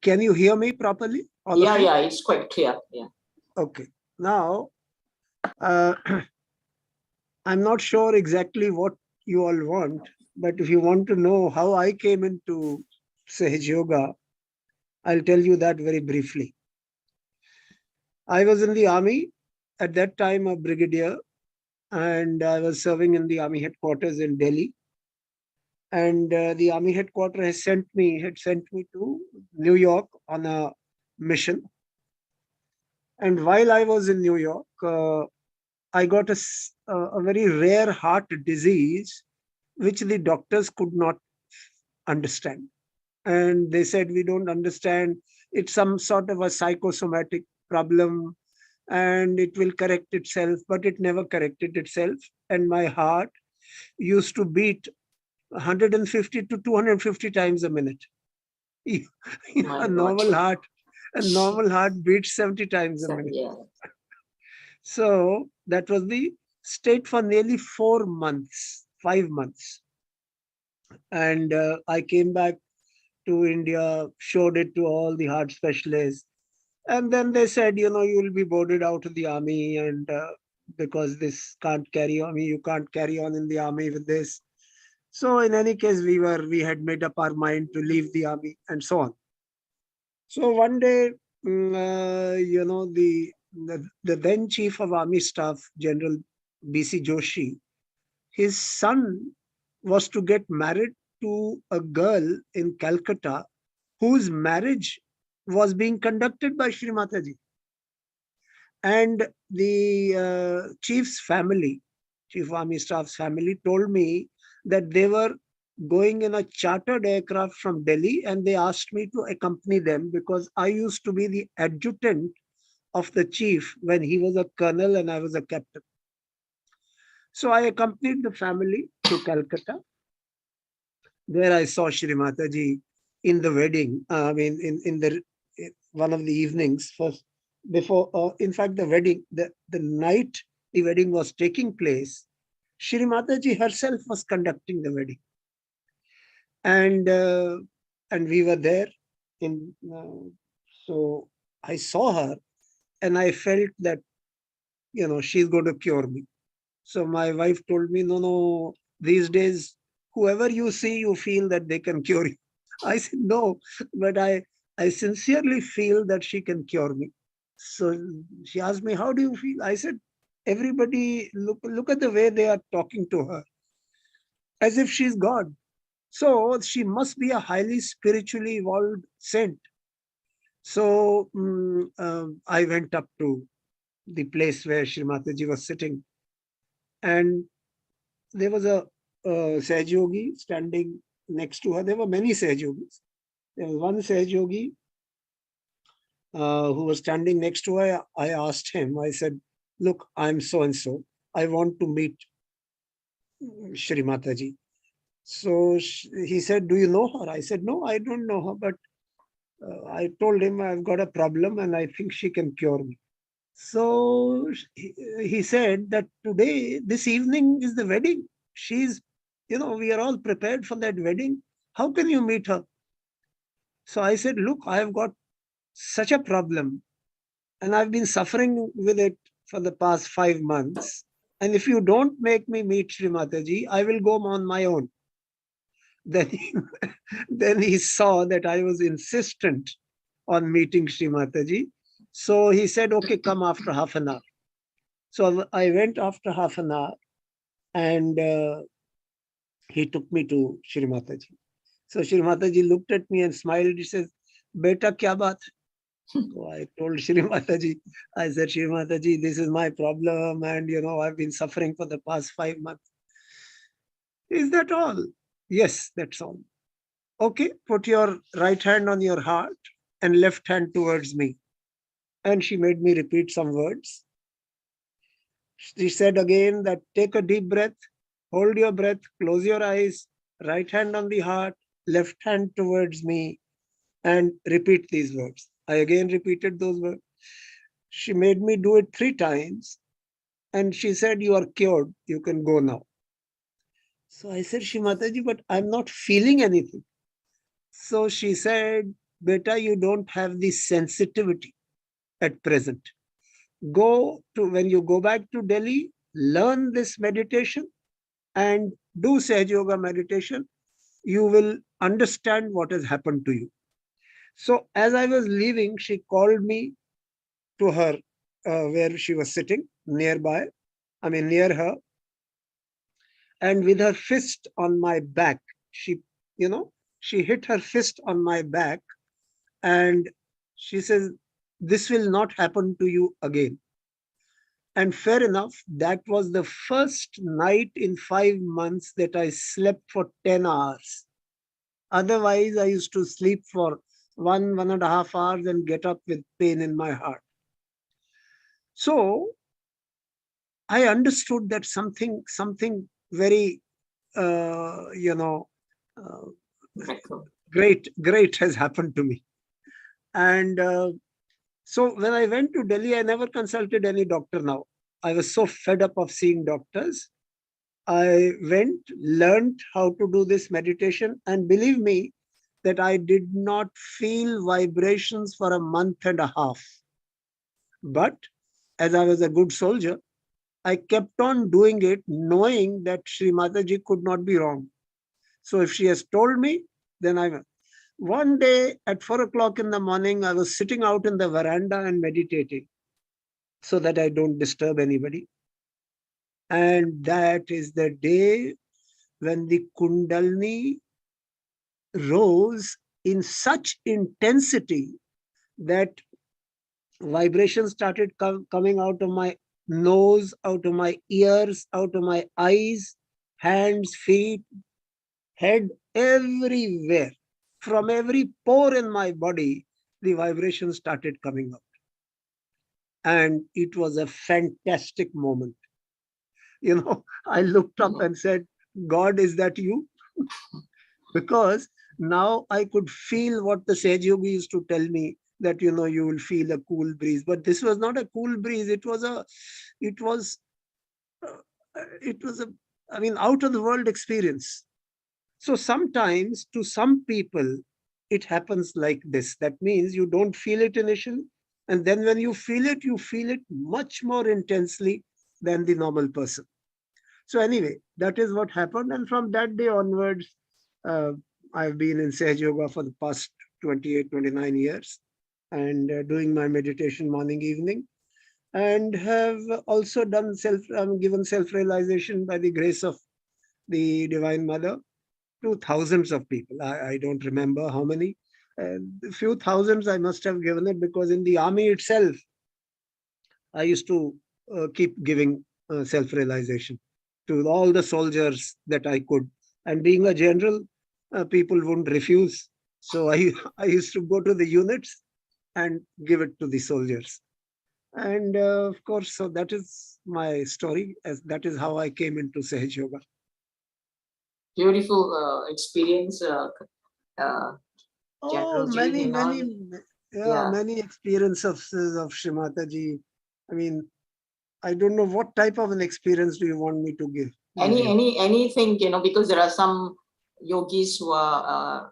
Can you hear me properly? Yeah, it's quite clear. Yeah. Okay. Now, I'm not sure exactly what you all want, but if you want to know how I came into Sahaj Yoga, I'll tell you that very briefly. I was in the army at that time, a brigadier, and I was serving in the army headquarters in Delhi. And the army headquarters had sent me to New York on a mission. And while I was in New York, I got a very rare heart disease, which the doctors could not understand. And they said, we don't understand. It's some sort of a psychosomatic problem and it will correct itself, but it never corrected itself. And my heart used to beat 150 to 250 times a minute. A normal heart beats 70 times a minute. Yeah. So that was the state for nearly 4 months, 5 months. And I came back to India, showed it to all the heart specialists. And then they said, you know, you will be boarded out of the army, and because this can't carry on, you can't carry on in the army with this. So in any case, we had made up our mind to leave the army and so on. So one day, you know, the then chief of army staff, General B.C. Joshi, his son was to get married to a girl in Calcutta whose marriage was being conducted by Shri Mataji. And the chief's family, chief army staff's family, told me that they were going in a chartered aircraft from Delhi, and they asked me to accompany them because I used to be the adjutant of the chief when he was a colonel and I was a captain. So I accompanied the family to Calcutta. There I saw Shri Mataji in the wedding. In the one of the evenings first before. In fact, the night the wedding was taking place, Shri Mataji herself was conducting the wedding, and we were there. So I saw her, and I felt that, you know, she's going to cure me. So my wife told me, no, no, these days, whoever you see, you feel that they can cure you. I said, no, but I sincerely feel that she can cure me. So she asked me, how do you feel? I said, everybody, look at the way they are talking to her, as if she's God. So she must be a highly spiritually evolved saint. So I went up to the place where Shri Mataji was sitting, and there was a Sahaja Yogi standing next to her. There were many Sahaja Yogis. There was one Sahaja Yogi who was standing next to her. I asked him, I said, look, I'm so and so. I want to meet Shri Mataji. So he said, do you know her? I said, no, I don't know her, but I told him I've got a problem and I think she can cure me. So he said that today, this evening is the wedding. She's, you know, we are all prepared for that wedding. How can you meet her? So I said, look, I have got such a problem and I've been suffering with it for the past 5 months. And if you don't make me meet Shri Mataji, I will go on my own. Then then he saw that I was insistent on meeting Shri Mataji. So he said, okay, come after half an hour. So I went after half an hour, and he took me to Shri Mataji. So Shri Mataji looked at me and smiled. He says, Beta, kya baat? So I told Shri Mataji, I said, Shri Mataji, this is my problem, and you know, I've been suffering for the past 5 months. Is that all? Yes, that's all. Okay, put your right hand on your heart and left hand towards me. And she made me repeat some words. She said again that take a deep breath, hold your breath, close your eyes, right hand on the heart, left hand towards me, and repeat these words. I again repeated those words. She made me do it 3 times, and she said, you are cured, you can go now. So I said, Shri Mataji, but I'm not feeling anything. So she said, Beta, you don't have the sensitivity at present. When you go back to Delhi, learn this meditation and do Sahaja Yoga meditation. You will understand what has happened to you. So as I was leaving, she called me to her where she was sitting near her. And with her fist on my back, she hit her fist on my back, and she says, this will not happen to you again. And fair enough, that was the first night in 5 months that I slept for 10 hours. Otherwise, I used to sleep for 1.5 hours and get up with pain in my heart. So I understood that something very, great has happened to me. And so when I went to Delhi, I never consulted any doctor now. I was so fed up of seeing doctors. I went, learned how to do this meditation, and believe me that I did not feel vibrations for a month and a half. But as I was a good soldier, I kept on doing it, knowing that Shri Mataji could not be wrong. So if she has told me, then I will. One day at 4 o'clock in the morning, I was sitting out in the veranda and meditating so that I don't disturb anybody. And that is the day when the Kundalini rose in such intensity that vibrations started coming out of my nose, out of my ears, out of my eyes, hands, feet, head, everywhere. From every pore in my body, the vibrations started coming out. And it was a fantastic moment. I looked up and said, God, is that you? Because now I could feel what the Sahaja Yogi used to tell me, that you will feel a cool breeze. But this was not a cool breeze. It was a out of the world experience. So sometimes to some people it happens like this. That means you don't feel it initially, and then when you feel it much more intensely than the normal person. So anyway, that is what happened, and from that day onwards, uh, I've been in Sahaja Yoga for the past 28, 29 years, and doing my meditation morning, evening, and have also done given self-realization by the grace of the Divine Mother to thousands of people. I don't remember how many. A few thousands I must have given it, because in the army itself, I used to keep giving self-realization to all the soldiers that I could. And being a general, people wouldn't refuse. So I used to go to the units and give it to the soldiers. And of course, so that is my story. As that is how I came into Sahaja Yoga. Beautiful experience, Oh, General Ji, many experiences of Shri Mataji. I mean, I don't know what type of an experience do you want me to give. anything, because there are some yogis who are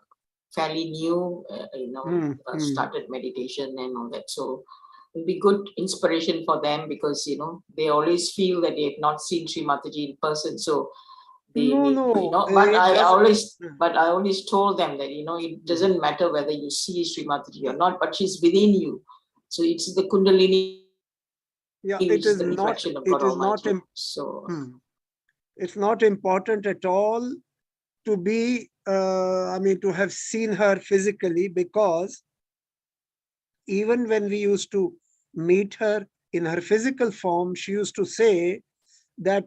fairly new, started meditation and all that. So it'll be good inspiration for them, because they always feel that they've not seen Sri Mataji in person. So but I always told them that it doesn't matter whether you see Sri Mataji or not, but she's within you. So it's the Kundalini, it is the reflection of God Almighty. So it's not important at all to be to have seen her physically, because even when we used to meet her in her physical form, she used to say that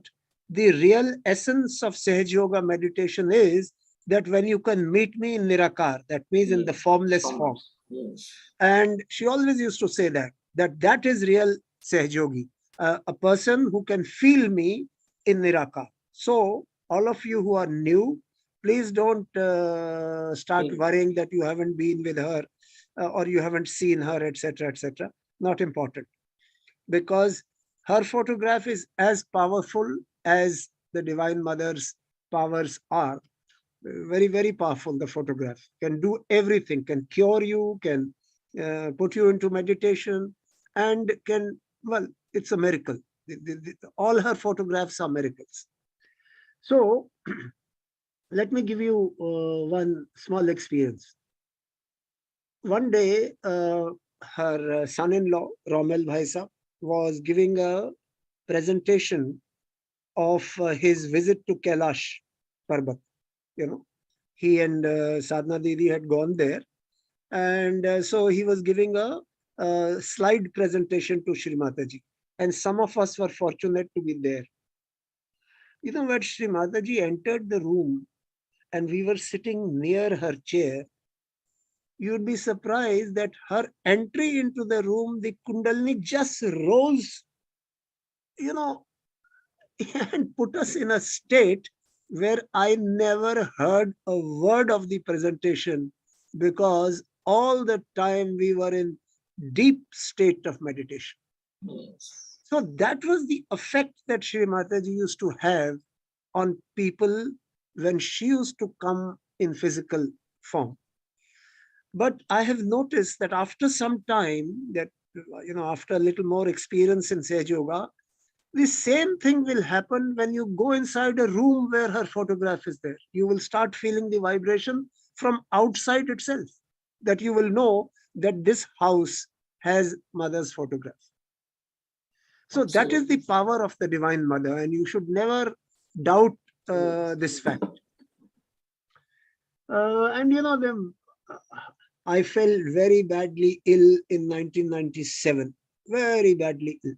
the real essence of Sahaja Yoga meditation is that when you can meet me in Nirakar, that means in the formless form. Yes. And she always used to say that is real Sahaja Yogi, a person who can feel me in Nirakar. So all of you who are new, please don't start worrying that you haven't been with her or you haven't seen her, etc., etc. Not important, because her photograph is as powerful as the Divine Mother's powers are. Very, very powerful. The photograph can do everything, can cure you, can put you into meditation, and it's a miracle. All her photographs are miracles. So let me give you one small experience. One day, her son-in-law, Romel Bhaisa, was giving a presentation of his visit to Kailash Parbat. He and Sadhna Didi had gone there. And so he was giving a slide presentation to Shri Mataji. And some of us were fortunate to be there. When Shri Mataji entered the room and we were sitting near her chair, you'd be surprised that her entry into the room, the Kundalini just rose, and put us in a state where I never heard a word of the presentation, because all the time we were in deep state of meditation. Yes. So that was the effect that Shri Mataji used to have on people when she used to come in physical form. But I have noticed that after some time, that after a little more experience in Sahaja Yoga, the same thing will happen when you go inside a room where her photograph is there. You will start feeling the vibration from outside itself, that you will know that this house has mother's photograph. So that is the power of the Divine Mother, and you should never doubt this fact. I fell very badly ill in 1997, very badly ill.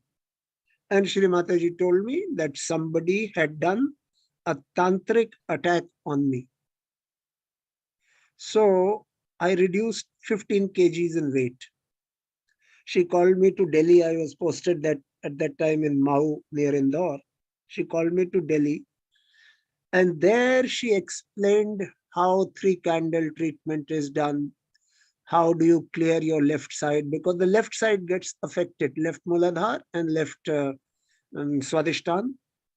And Shri Mataji told me that somebody had done a tantric attack on me. So I reduced 15 kgs in weight. She called me to Delhi. I was posted that at that time in Mau near Indore. She called me to Delhi. And there she explained how 3-candle treatment is done. How do you clear your left side? Because the left side gets affected, left Muladhar and left Swadhisthana.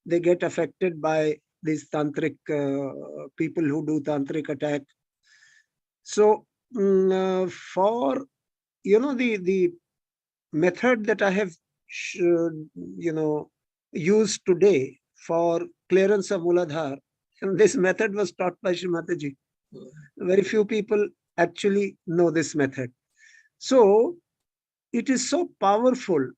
They get affected by these tantric people who do tantric attack. So for the method that I have used today for clearance of Muladhar, and this method was taught by Shri Mataji. Very few people actually know this method. So it is so powerful.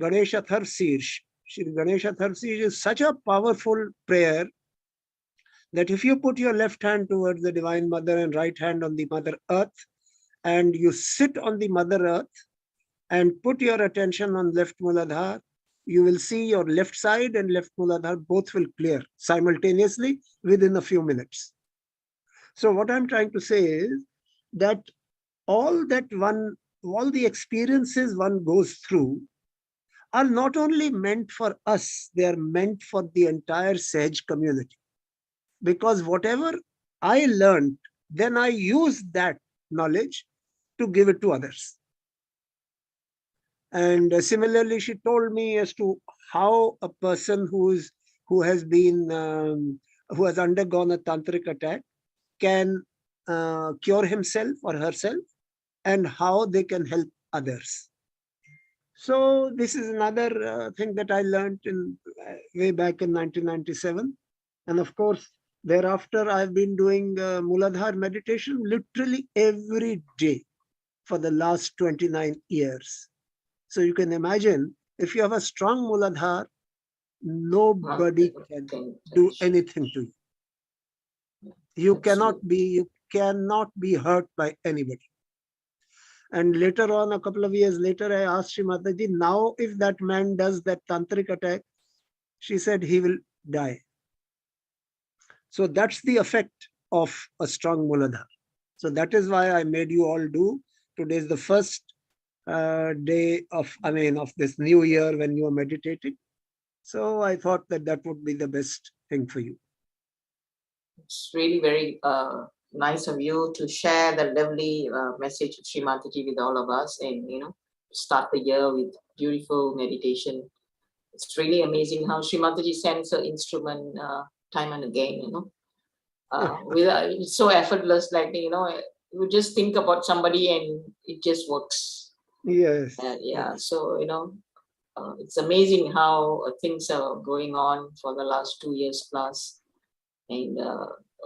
Ganesha Tharsish, Shri Ganesha Tharsish is such a powerful prayer that if you put your left hand towards the Divine Mother and right hand on the Mother Earth, and you sit on the Mother Earth and put your attention on left Muladhar, you will see your left side and left Muladhar both will clear simultaneously within a few minutes. So what I'm trying to say is that all the experiences one goes through are not only meant for us, they are meant for the entire Sahaj community. Because whatever I learned, then I use that knowledge to give it to others. And similarly, she told me as to how a person who has undergone a tantric attack can cure himself or herself, and how they can help others. So this is another thing that I learned way back in 1997. And of course, thereafter, I've been doing Muladhar meditation literally every day for the last 29 years. So you can imagine, if you have a strong Muladhar, nobody can do anything to you. You cannot be hurt by anybody. And later on, a couple of years later, I asked Shri Mataji, now if that man does that tantric attack, she said he will die. So that's the effect of a strong Muladhar. So that is why I made you all do. Today is the first day of this new year when you are meditating. So I thought that would be the best thing for you. It's really very nice of you to share the lovely message of Shri Mataji with all of us, and start the year with beautiful meditation. It's really amazing how Shri Mataji sends her instrument time and again. It's so effortless. Like you just think about somebody and it just works. Yes. So it's amazing how things are going on for the last 2 years plus. And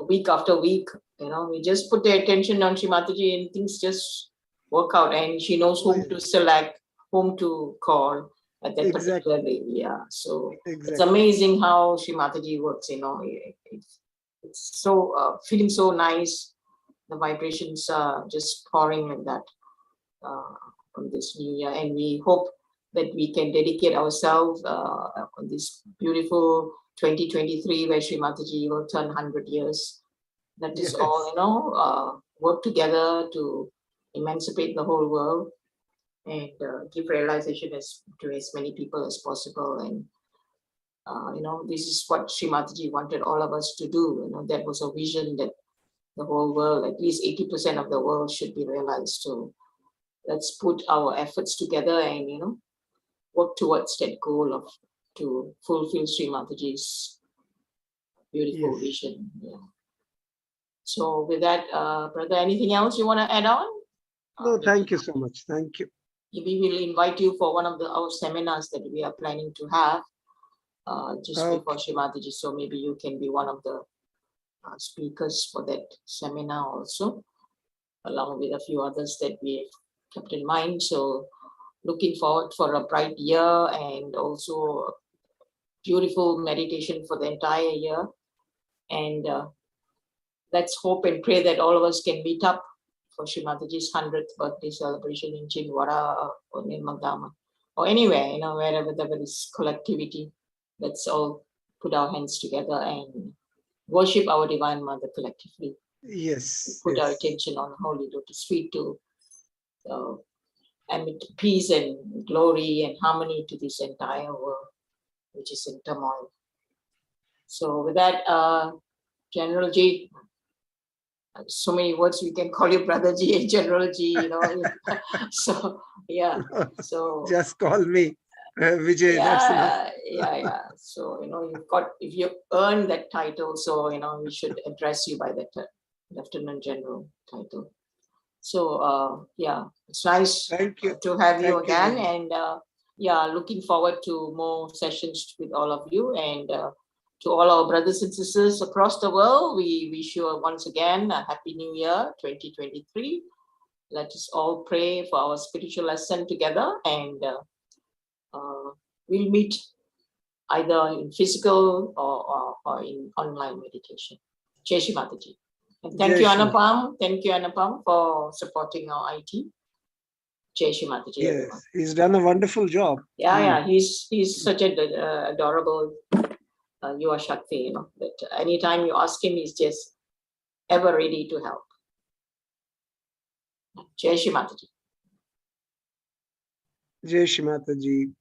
week after week, we just put the attention on Shri Mataji and things just work out. And she knows whom to select, whom to call at that particular day. Yeah. So it's amazing how Shri Mataji works. It's so feeling so nice. The vibrations are just pouring like that on this new year, and we hope that we can dedicate ourselves on this beautiful 2023, where Shri Mataji will turn 100 years. That is all, work together to emancipate the whole world and give realization to as many people as possible. And, this is what Shri Mataji wanted all of us to do. That was a vision that the whole world, at least 80% of the world, should be realized. So let's put our efforts together and, work towards that goal to fulfill Shri Mataji's beautiful Yes. vision. Yeah. So with that, brother, anything else you want to add on? No, thank you so much. Thank you. We will invite you for one of our seminars that we are planning to have just Okay. before Shri Mataji. So maybe you can be one of the speakers for that seminar also, along with a few others that we have kept in mind. So looking forward for a bright year and also beautiful meditation for the entire year. And let's hope and pray that all of us can meet up for Shri Mataji's 100th birthday celebration in Chinwara or Nirmagama or anywhere, wherever there is collectivity. Let's all put our hands together and worship our Divine Mother collectively. Yes. Put our Yes. attention on Holy Lotus feet to emit peace and glory and harmony to this entire world, which is in turmoil. So with that, General G, so many words we can call you Brother G and General G, So yeah, so Just call me Vijay. That's enough. yeah. So you've got, if you earn that title, so we should address you by that Lieutenant General title. So yeah, it's nice Thank you. to have you Thank you again, very much. and yeah, looking forward to more sessions with all of you, and to all our brothers and sisters across the world, we wish you once again a Happy New Year 2023. Let us all pray for our spiritual lesson together, and we'll meet either in physical or in online meditation. Jai Shri Mataji. And thank Jai you, Shri Anupam. Thank you, Anupam, for supporting our IT. Jai Shri Mataji, everyone. Yes, he's done a wonderful job. Yeah, he's such an adorable Yuva Shakti, that anytime you ask him, he's just ever ready to help. Jai Shri Mataji. Jai Shri Mataji.